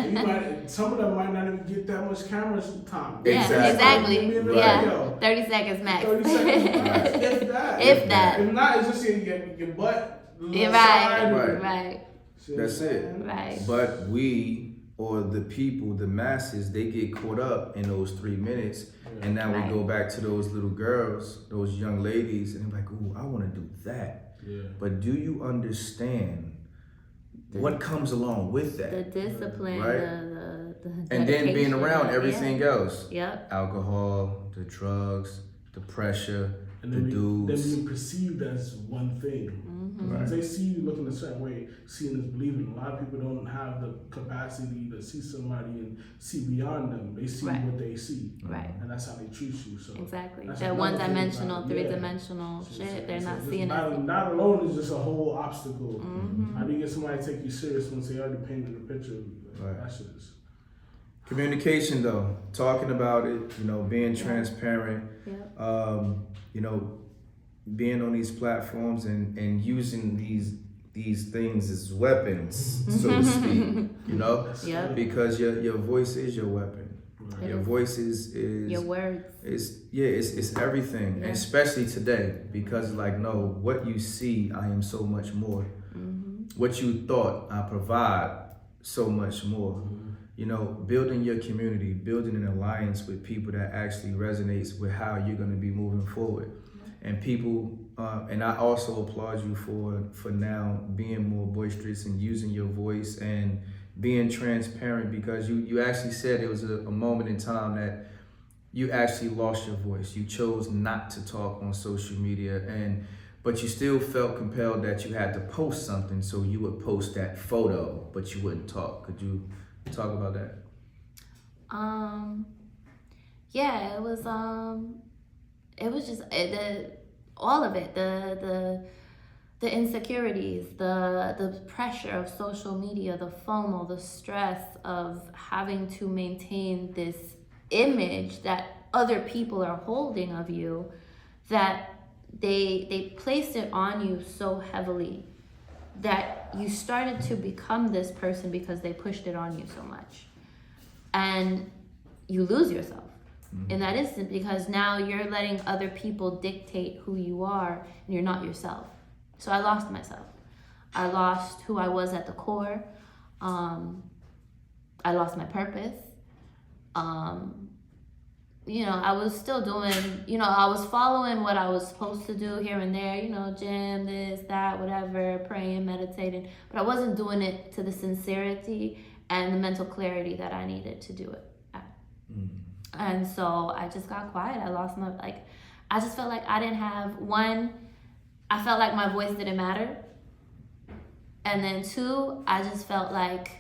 you might, some of them might not even get that much camera time. Yeah, exactly. Right. Yeah, 30 seconds max. 30 seconds max, if that. If that. If not, it's just your butt. Yeah, side. right. That's it. Right. But we, or the people, the masses, they get caught up in those 3 minutes. And now we go back to those little girls, those young ladies, and they're like, ooh, I want to do that. Yeah. But do you understand what comes along with that? The discipline, Right. the And then being dedication. around everything else. Yep. Alcohol, the drugs, the pressure, And the then dudes. being perceived as one thing. Once they see you looking a certain way, seeing is believing. A lot of people don't have the capacity to see somebody and see beyond them. They see Right. what they see. Right. And that's how they treat you. So Exactly. that's That another thing one-dimensional, about- three-dimensional So shit, it's- they're not it's seeing it. not alone is just a whole obstacle. How do you get somebody to take you serious once they already painted a picture of you? Like, Right. that shit is. Communication though, talking about it, you know, being transparent, Yep. you know, being on these platforms and using these things as weapons, so to speak, you know, Yep. because your voice is your weapon. It Your is. voice is Your words. it's everything, Yeah. especially today, because like no, what you see, I am so much more. What you thought, I provide so much more. You know, building your community, building an alliance with people that actually resonates with how you're going to be moving forward. And people, and I also applaud you for now being more boisterous and using your voice and being transparent, because you actually said there was a moment in time that you actually lost your voice. You chose not to talk on social media, but you still felt compelled that you had to post something, so you would post that photo, but you wouldn't talk. Could you talk about that? Yeah, it was just all of it, the insecurities, the pressure of social media, the FOMO, the stress of having to maintain this image that other people are holding of you, that they placed it on you so heavily that you started to become this person because they pushed it on you so much. And you lose yourself in that instant, because now you're letting other people dictate who you are and you're not yourself. So I lost myself. I lost who I was at the core. I lost my purpose. You know, I was still doing, you know, I was following what I was supposed to do here and there, you know, gym, this, that, whatever, praying, meditating, but I wasn't doing it to the sincerity and the mental clarity that I needed to do it at. And so I just got quiet. I lost my, like, I just felt like I didn't have, one, I felt like my voice didn't matter. And then two, I just felt like,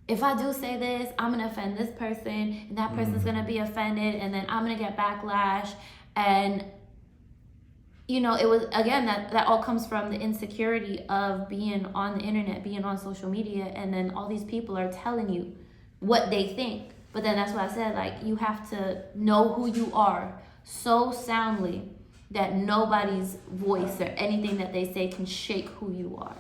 if I do say this, I'm gonna offend this person, and that person's gonna be offended, and then I'm gonna get backlash. And, you know, it was, again, that all comes from the insecurity of being on the internet, being on social media, and then all these people are telling you what they think. But then that's what I said, like, you have to know who you are so soundly that nobody's voice or anything that they say can shake who you are.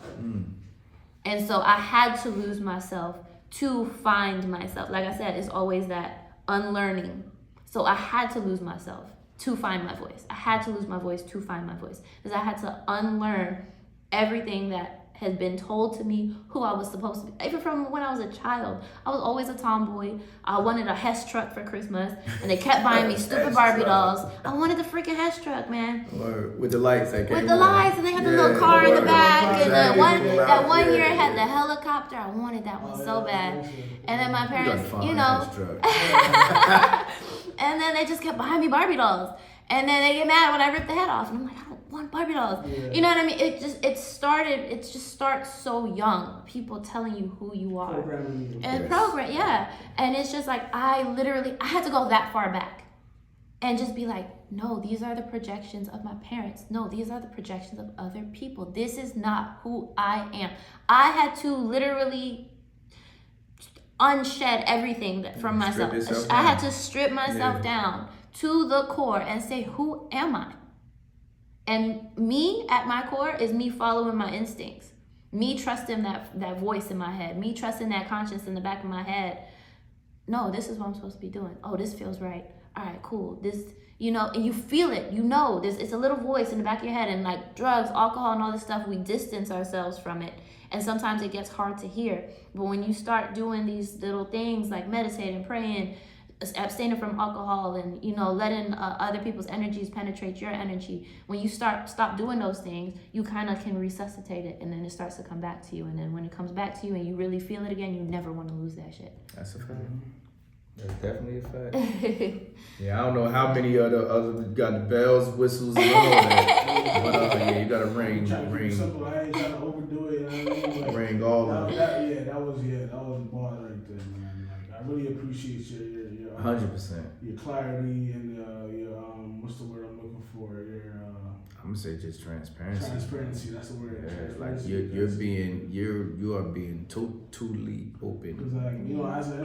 And so I had to lose myself to find myself. Like I said, it's always that unlearning. So I had to lose myself to find my voice. I had to lose my voice to find my voice, because I had to unlearn everything that had been told to me who I was supposed to be. Even from when I was a child, I was always a tomboy. I wanted a Hess truck for Christmas, and they kept buying me stupid Barbie dolls. I wanted the freaking Hess truck, man. With the lights that came With the lights, and they had the little car in the back, and that one year it had yeah. the helicopter. I wanted that one so bad. And then my parents, you know, and then they just kept buying me Barbie dolls. And then they get mad when I rip the head off, and I'm like, I don't want Barbie dolls. Yeah. You know what I mean? It just starts so young. People telling you who you are. Programming you. And program, yeah. And it's just like, I had to go that far back and just be like, no, these are the projections of my parents. No, these are the projections of other people. This is not who I am. I had to literally unshed everything from myself. I had to strip myself down to the core and say, who am I? And me at my core is me following my instincts, me trusting that voice in my head, me trusting that conscience in the back of my head. No, this is what I'm supposed to be doing. Oh, this feels right. All right, cool. This, you know, and you feel it, you know, it's a little voice in the back of your head. And like drugs, alcohol, and all this stuff, we distance ourselves from it. And sometimes it gets hard to hear. But when you start doing these little things like meditating, praying, abstaining from alcohol, and, you know, letting other people's energies penetrate your energy, when you stop doing those things, you kind of can resuscitate it, and then it starts to come back to you. And then when it comes back to you and you really feel it again, you never want to lose that shit. That's a fact. That's definitely a fact. Yeah, I don't know how many other got the bells, whistles, and all that. But yeah, you gotta ring. Simple. I ain't trying to overdo it. You know what I mean? Like, Ring all of it. That was the bar right there, man. Like, I really appreciate your 100%. your clarity and your what's the word I'm looking for? Your I'm gonna say just transparency. transparency. That's the word. Yeah, like you are being totally open. Because like, you know, as an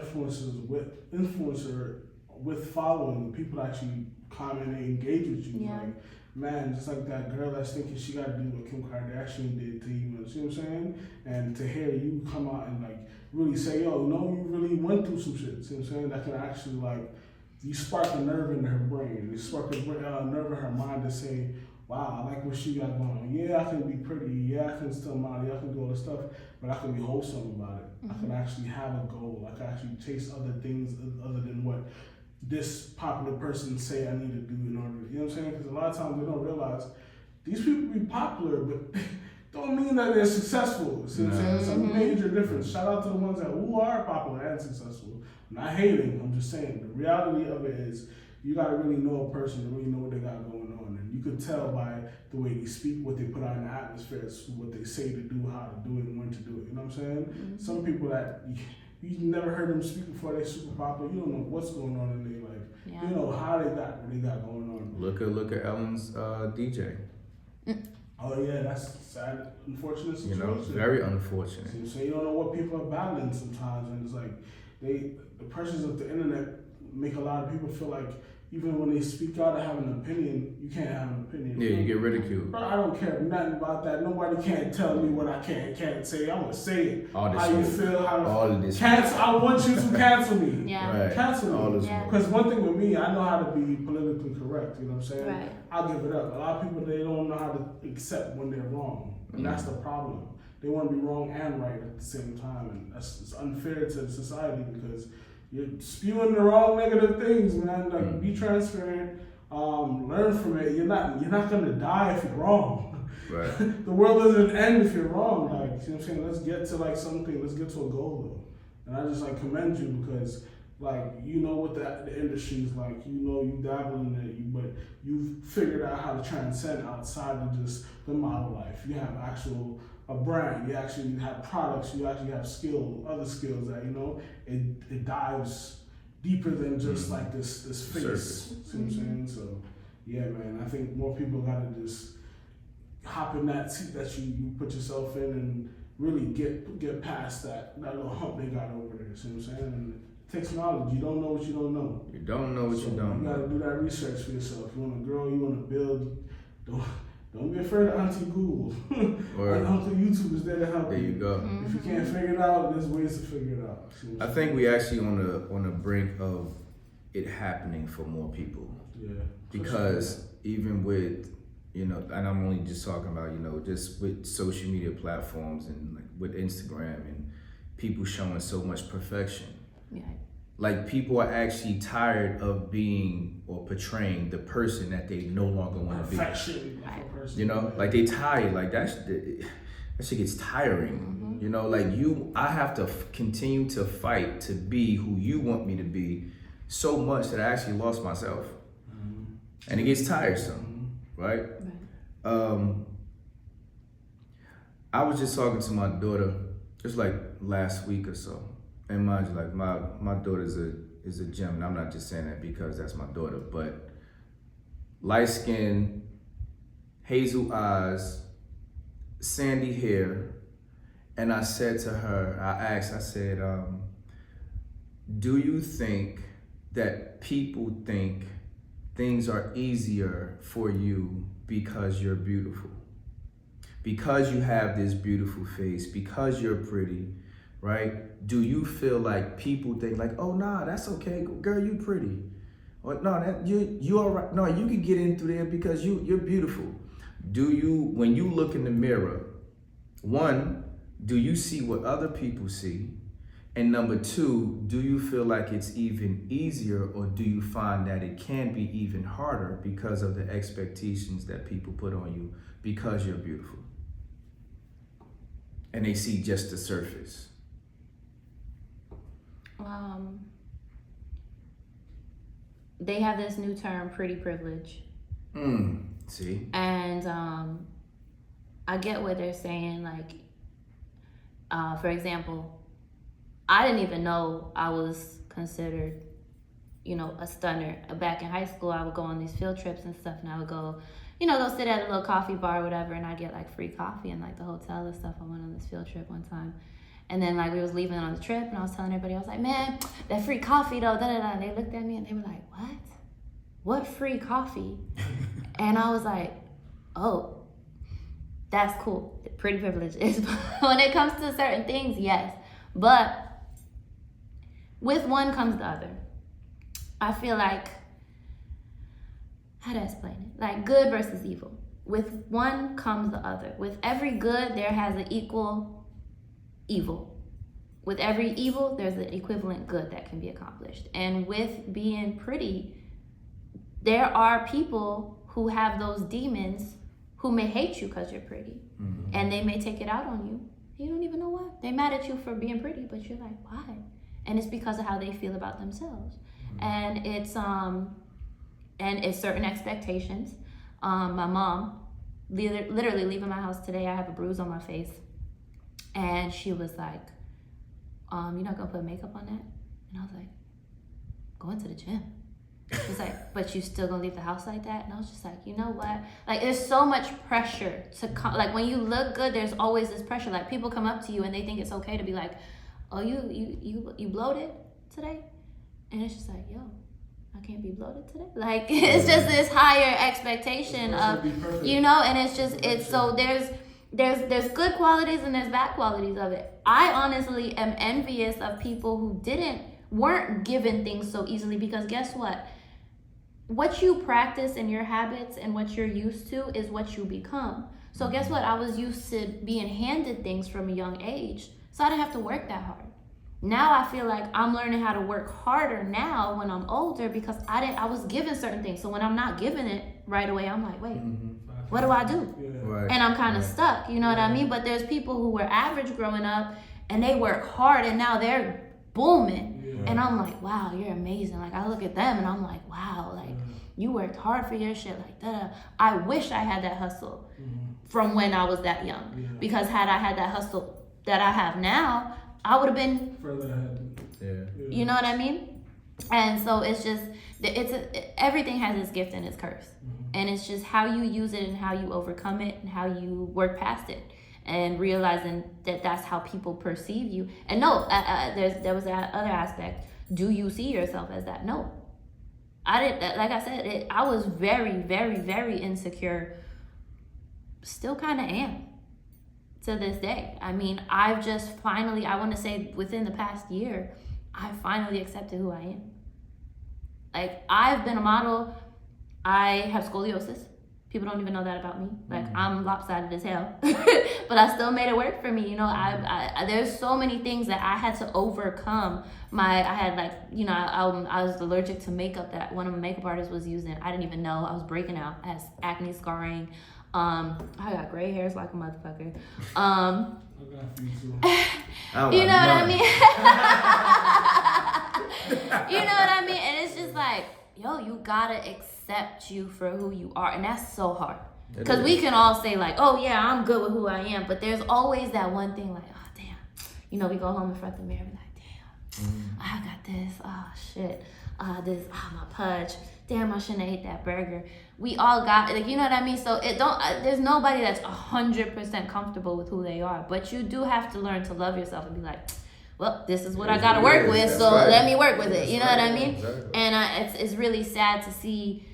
influencer with following, people actually comment and engage with you. Yeah. Like, man, just like that girl that's thinking she got to do what Kim Kardashian did to you. You see what I'm saying? And to hear you come out and like really say, yo, you know, you really went through some shit. See what I'm saying? That can actually like, you spark a nerve in her brain. You spark a nerve in her mind to say, wow, I like what she got going on. Yeah, I can be pretty. Yeah, I can still model. I can do all this stuff, but I can be wholesome about it. I can actually have a goal. I can actually chase other things other than what this popular person say I need to do in order. You know what I'm saying? Because a lot of times they don't realize these people be popular, but don't mean that they're successful. See what I'm saying? It's a major difference. Shout out to the ones who are popular and successful. I'm not hating. I'm just saying the reality of it is you gotta really know a person to really know what they got going on, and you could tell by the way they speak, what they put out in the atmosphere, what they say to do, how to do it, and when to do it. You know what I'm saying? Some people that you never heard them speak before, they're super popular. You don't know what's going on in their life. Yeah. You know how they got what they got going on. Look at Ellen's DJ. Oh yeah, that's sad, unfortunate You situation. know, very unfortunate. So you don't know what people are battling sometimes, and it's like the pressures of the internet make a lot of people feel like even when they speak out and have an opinion, you can't have an opinion. Yeah, you get ridiculed. Bro, I don't care nothing about that. Nobody can't tell me what I can and can't say. I'm gonna say it. All this how you shit. feel? All of this. Cancel. I want you to cancel me. Yeah. Right. Cancel me. All this. Yeah. Because one thing with me, I know how to be politically correct. You know what I'm saying? Right. I'll give it up. A lot of people, they don't know how to accept when they're wrong, and that's the problem. They want to be wrong and right at the same time, and it's unfair to society because you're spewing the wrong negative things, man. Like, be transparent, learn from it. You're not gonna die if you're wrong. Right. The world doesn't end if you're wrong. Like, you know what I'm saying? Let's get to like something. Let's get to a goal though. And I just like commend you because like you know what the industry is like. You know you dabble in it, but you've figured out how to transcend outside of just the model life. You have a brand. You actually have products. You actually have other skills that you know it dives deeper than just like this face. Surface. See what I'm saying? So yeah, man. I think more people gotta just hop in that seat that you put yourself in and really get past that little hump they got over there. See what I'm saying? And it takes knowledge. You don't know what you don't know. You don't know what So you don't You know. gotta do that research for yourself. You wanna grow, you wanna build. Don't be afraid of Auntie Google. Or And Uncle YouTube is there to help there you go. If you can't figure it out, there's ways to figure it out. See what I I'm think we actually on the brink of it happening for more people. saying? Yeah. for Because even with, you know, and I'm only just talking about, you know, just with social media platforms and like with Instagram and people showing so much perfection. Yeah. Like people are actually tired of being or portraying the person that they no longer sure. want to be. Perfection of a person. You know, like they tired. Like that shit gets tiring. You know, like I have to continue to fight to be who you want me to be so much that I actually lost myself. And it gets tiresome, right? I was just talking to my daughter just like last week or so. And mind you, like my daughter is a gem, and I'm not just saying that because that's my daughter, but light skin, hazel eyes, sandy hair, and I said to her, I said, do you think that people think things are easier for you because you're beautiful? Because you have this beautiful face, because you're pretty, right? Do you feel like people think like, oh nah, that's okay, girl, you pretty. Or no, that you all right. No, you can get in through there because you're beautiful. Do you, when you look in the mirror, one, do you see what other people see? And number two, do you feel like it's even easier, or do you find that it can be even harder because of the expectations that people put on you because you're beautiful? And they see just the surface. They have this new term, pretty privilege. See? And I get what they're saying. Like, for example, I didn't even know I was considered, you know, a stunner. Back in high school, I would go on these field trips and stuff, and I would go, you know, go sit at a little coffee bar or whatever, and I'd get like free coffee in like the hotel and stuff. I went on this field trip one time. And then like we was leaving on the trip, and I was telling everybody, I was like, man, that free coffee though, da-da-da. And they looked at me and they were like, what? What free coffee? And I was like, oh, that's cool. Pretty privilege is when it comes to certain things, yes. But with one comes the other. I feel like, how to explain it? Like good versus evil. With one comes the other. With every good, there has an equal evil. With every evil, there's an equivalent good that can be accomplished. And with being pretty, there are people who have those demons who may hate you because you're pretty. And they may take it out on you. You don't even know why. They're mad at you for being pretty, but you're like, why? And it's because of how they feel about themselves. And it's certain expectations. My mom, literally leaving my house today, I have a bruise on my face. And she was like, you're not gonna put makeup on that? And I was like, going to the gym. She's like, but you still gonna leave the house like that? And I was just like, you know what? Like, there's so much pressure to come. Like, when you look good, there's always this pressure. Like, people come up to you and they think it's okay to be like, oh, you bloated today? And it's just like, yo, I can't be bloated today. Like, it's just this higher expectation of, you know, and it's just, it's so there's good qualities and there's bad qualities of it. I honestly am envious of people who weren't given things so easily, because guess what you practice and your habits and what you're used to is what you become. So guess what? I was used to being handed things from a young age, so I didn't have to work that hard. Now I feel like I'm learning how to work harder now when I'm older, because I was given certain things. So when I'm not given it right away, I'm like, wait, what do I do? Right. And I'm kind of stuck, you know what I mean? But there's people who were average growing up and they work hard and now they're booming. And I'm like, wow, you're amazing. Like, I look at them and I'm like, wow, like, you worked hard for your shit. Like, da. I wish I had that hustle from when I was that young. Because had I had that hustle that I have now, I would have been further ahead. Yeah. You know what I mean? And so it's just, everything has its gift and its curse. And it's just how you use it and how you overcome it and how you work past it. And realizing that that's how people perceive you. And no, there was that other aspect. Do you see yourself as that? No. I didn't, like I said, I was very, very, very insecure. Still kind of am to this day. I mean, I've just finally, I want to say within the past year, I finally accepted who I am. Like, I've been a model. I have scoliosis. People don't even know that about me. Like, I'm lopsided as hell, but I still made it work for me. You know, I there's so many things that I had to overcome. I had, like, you know, I was allergic to makeup that one of my makeup artists was using. I didn't even know. I was breaking out. I had acne scarring. I got gray hairs like a motherfucker. I got you too. You know what I mean? You know what I mean? And it's just like, yo, you gotta accept you for who you are. And that's so hard. Because we can all say, like, oh, yeah, I'm good with who I am. But there's always that one thing, like, oh, damn. You know, we go home in front of the mirror and be like, damn, I got this. Oh, shit. My pudge. Damn, I shouldn't have ate that burger. We all got, like, you know what I mean? So there's nobody that's 100% comfortable with who they are. But you do have to learn to love yourself and be like, well, this is what I got to work with, so let me work with it. You know what I mean? Exactly. And it's really sad to see,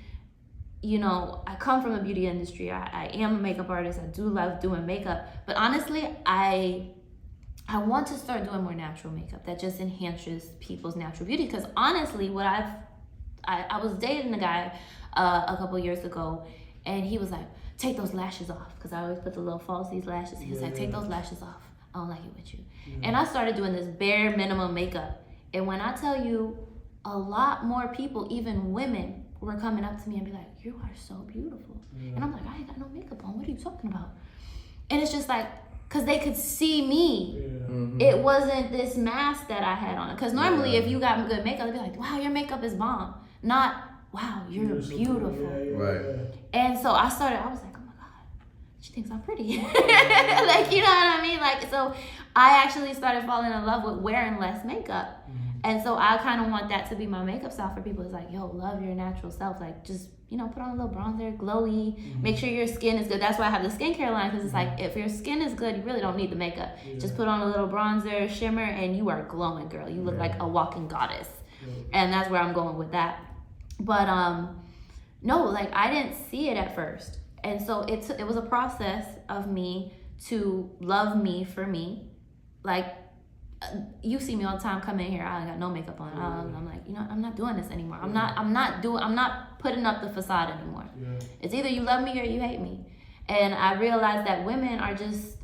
you know, I come from the beauty industry. I am a makeup artist. I do love doing makeup. But honestly, I want to start doing more natural makeup that just enhances people's natural beauty. Because honestly, I was dating a guy a couple years ago, and he was like, take those lashes off. Because I always put the little falsies lashes. He was like, take those lashes off. I don't like it with you. And I started doing this bare minimum makeup. And when I tell you, a lot more people, even women, were coming up to me and be like, you are so beautiful. And I'm like, I ain't got no makeup on. What are you talking about? And it's just like, because they could see me. It wasn't this mask that I had on. Because normally if you got good makeup, they'd be like, wow, your makeup is bomb. Not, wow, you're beautiful. Right. And so I was like, oh my God, she thinks I'm pretty. Like, you know what I mean? Like, so I actually started falling in love with wearing less makeup. And so I kind of want that to be my makeup style for people. It's like, yo, love your natural self. Like, just, you know, put on a little bronzer, glowy, make sure your skin is good. That's why I have the skincare line, because it's like, if your skin is good, you really don't need the makeup. Just put on a little bronzer, shimmer, and you are glowing, girl. You look like a walking goddess. And that's where I'm going with that. But no, like, I didn't see it at first. And so it was a process of me to love me for me. Like, you see me all the time come in here, I got no makeup on. I'm like, you know, I'm not doing this anymore. I'm not putting up the facade anymore. It's either you love me or you hate me. And I realized that women are just,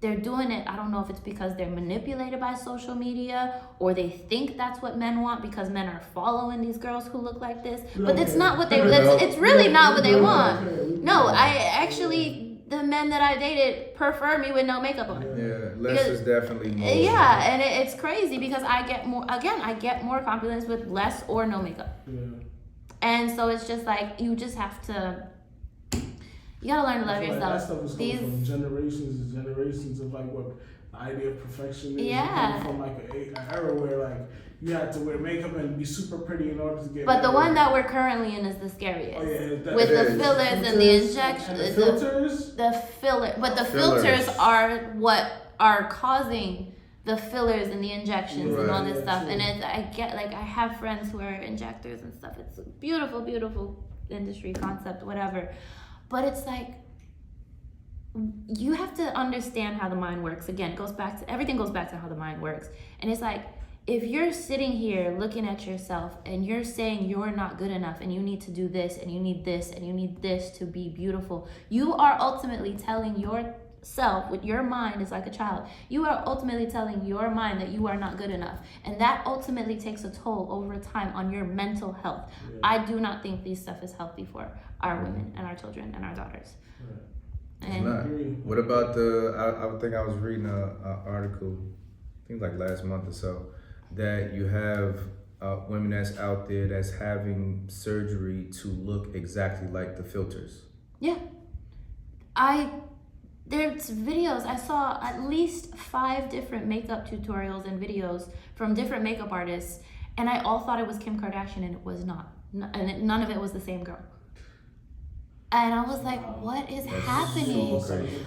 they're doing it. I don't know if it's because they're manipulated by social media, or they think that's what men want because men are following these girls who look like this. But it's not what they, it's really not what they want. No, I actually, the men that I dated prefer me with no makeup on. Yeah, less is definitely more. Yeah, and it's crazy because I get more confidence with less or no makeup. And so it's just like, you just have to, you gotta learn to love yourself. That stuff was coming from generations and generations of, like, what the idea of perfection is. Yeah. From like an era where, like, you had to wear makeup and be super pretty in order to get. But the married. one that we're currently in is the scariest. Oh yeah, that, With the it is. fillers and the injection, And the filters. the filler, but the Fillers. filters are what are causing the fillers and the injections and all Right. this stuff. And it's, I get, like, I have friends who are injectors and stuff. It's a beautiful, beautiful industry concept, whatever. But it's like, you have to understand how the mind works. Again, it goes back to, everything goes back to how the mind works. And it's like, if you're sitting here looking at yourself and you're saying you're not good enough and you need to do this and you need this and you need this to be beautiful, you are ultimately telling yourself, with your mind is like a child, you are ultimately telling your mind that you are not good enough. And that ultimately takes a toll over time on your mental health. Yeah. I do not think this stuff is healthy for our women and our children and our daughters. Right. It's And not. Agree. What about I think I was reading a article, I think like last month or so, that you have women that's out there that's having surgery to look exactly like the filters. there's videos. I saw at least 5 different makeup tutorials and videos from different makeup artists, and I all thought it was Kim Kardashian, and it was not. None of it was the same girl. And I was like, what is That's happening? so crazy.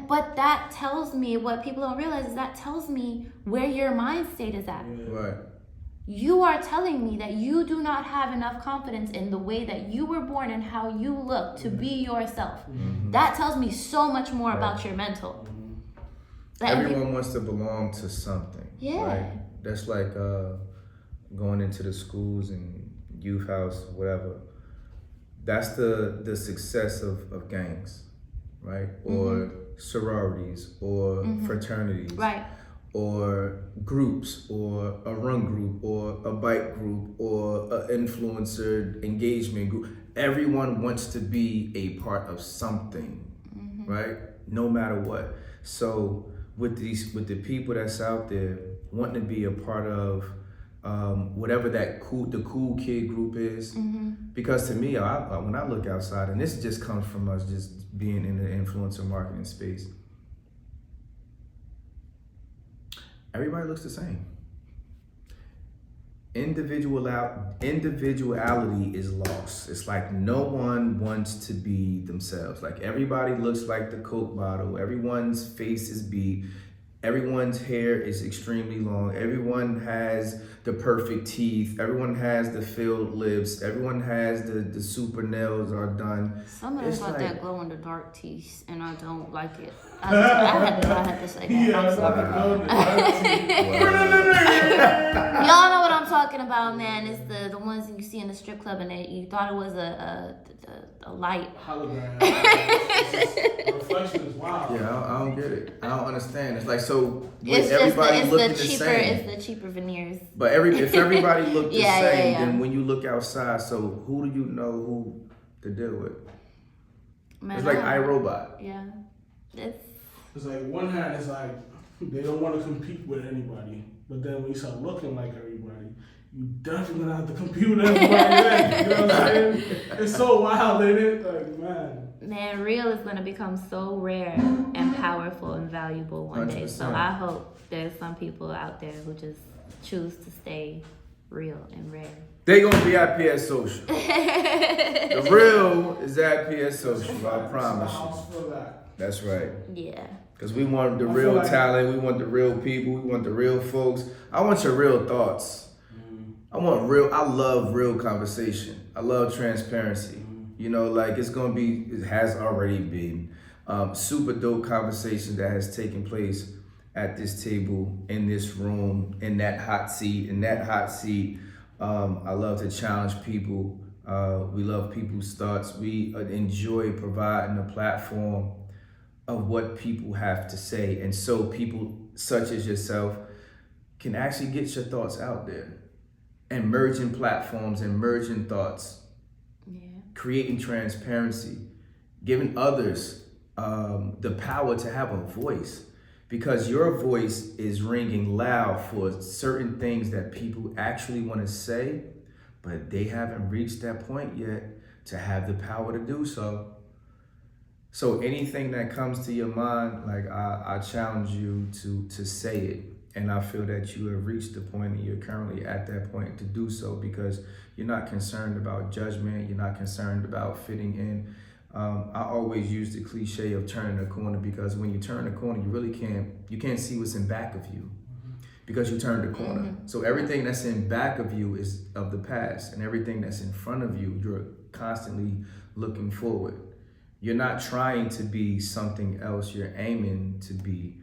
But that tells me, what people don't realize is that tells me where your mind state is at. Yeah. Right. You are telling me that you do not have enough confidence in the way that you were born and how you look to be yourself. Mhm. That tells me so much more Right. about your mental. Mhm. Like, Everyone wants to belong to something. Yeah. Right? That's like going into the schools and youth house, whatever. That's the success of gangs, right? Or sororities or fraternities. right. Or groups, or a run group, or a bike group, or an influencer engagement group. Everyone wants to be a part of something, right? No matter what. So with the people that's out there wanting to be a part of whatever the cool kid group is, because to me, when I look outside, and this just comes from us just being in the influencer marketing space. Everybody looks the same. Individuality is lost. It's like no one wants to be themselves. Like everybody looks like the Coke bottle. Everyone's face is beat. Everyone's hair is extremely long. Everyone has the perfect teeth. Everyone has the filled lips. Everyone has the super nails are done. Some of them It's got like- that glow in the dark teeth, and I don't like it. I had to say that. Yeah, I'm sorry. Y'all know what I'm talking about, man. It's the ones you see in the strip club, and you thought it was a light. Hologram. The reflection is wild. Yeah, I don't get it. I don't understand. It's like so. It's just everybody looking the cheaper. same. It's the cheaper veneers. But if everybody looked the Yeah, same, yeah. then when you look outside, so who do you know who to deal with? Man, It's like I- iRobot. Yeah. It's like one hand is like they don't want to compete with anybody, but then when you start looking like everybody, you definitely gonna have to compete with everybody. Then, you know what I'm saying? It's so wild, ain't it? Like Man, real is going to become so rare and powerful and valuable one day. So 100%. I hope there's some people out there who just choose to stay real and rare. They gonna be at PS Social. The real is at PS Social. I promise you. house for that. That's right. Yeah. Cause we want the I real feel like- talent. We want the real people. We want the real folks. I want your real thoughts. I love real conversation. I love transparency. You know, like it has already been super dope conversation that has taken place at this table, in this room, in that hot seat. I love to challenge people. We love people's thoughts. We enjoy providing a platform of what people have to say. And so people such as yourself can actually get your thoughts out there. And merging platforms and merging thoughts, Yeah. creating transparency, giving others the power to have a voice, because your voice is ringing loud for certain things that people actually want to say, but they haven't reached that point yet to have the power to do so. So anything that comes to your mind, like I challenge you to say it And I feel that you have reached the point and you're currently at that point to do so because you're not concerned about judgment. You're not concerned about fitting in. I always use the cliche of turning a corner because when you turn a corner, you can't see what's in back of you because you turned the corner. Mm-hmm. So everything that's in back of you is of the past, and everything that's in front of you, you're constantly looking forward. You're not trying to be something else. You're aiming to be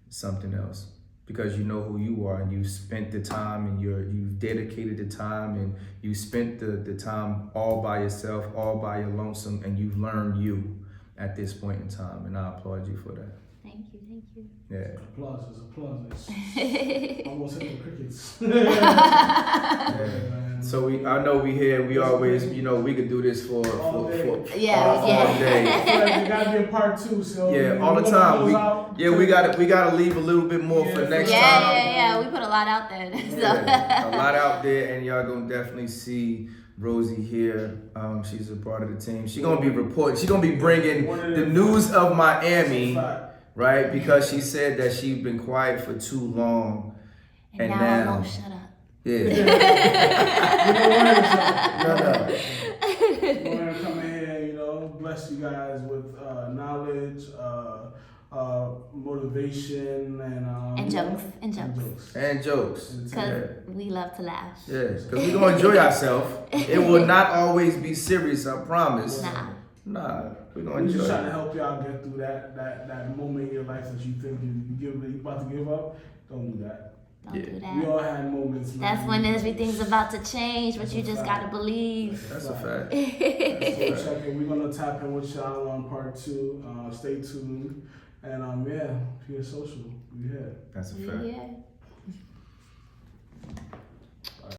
something else because you know who you are and you've spent the time and you've dedicated the time and you spent the time all by yourself, all by your lonesome, and you've learned you at this point in time. And I applaud you for that. Thank you. Yeah. Applause. Almost hit the crickets. Yeah. So I know we here. We always, we could do this for All day. all Yeah. day. I feel like there gotta be a part 2. So Yeah, all the time. We gotta leave a little bit more for next time. Yeah. We put a lot out there. So. Yeah, a lot out there, and y'all gonna definitely see Rosie here. She's a part of the team. She's gonna be reporting. She's gonna be bringing the news of Miami, right? Because she said that she's been quiet for too long, and now I'm gonna shut up. Yeah. No. We're gonna come in here, bless you guys with knowledge, motivation, and jokes. And jokes. Because we love to laugh. Yes, because we're gonna enjoy ourselves. It will not always be serious, I promise. Nah, we're gonna We're enjoy just trying to it. help y'all get through that moment in your life that you think you about to give up. Don't do that. Don't do We that. all had moments. Man. That's when everything's about to change, but you just gotta believe. That's a fact. We're gonna tap in with y'all on part 2. Stay tuned. And PS Social, we here. That's a fact. Yeah.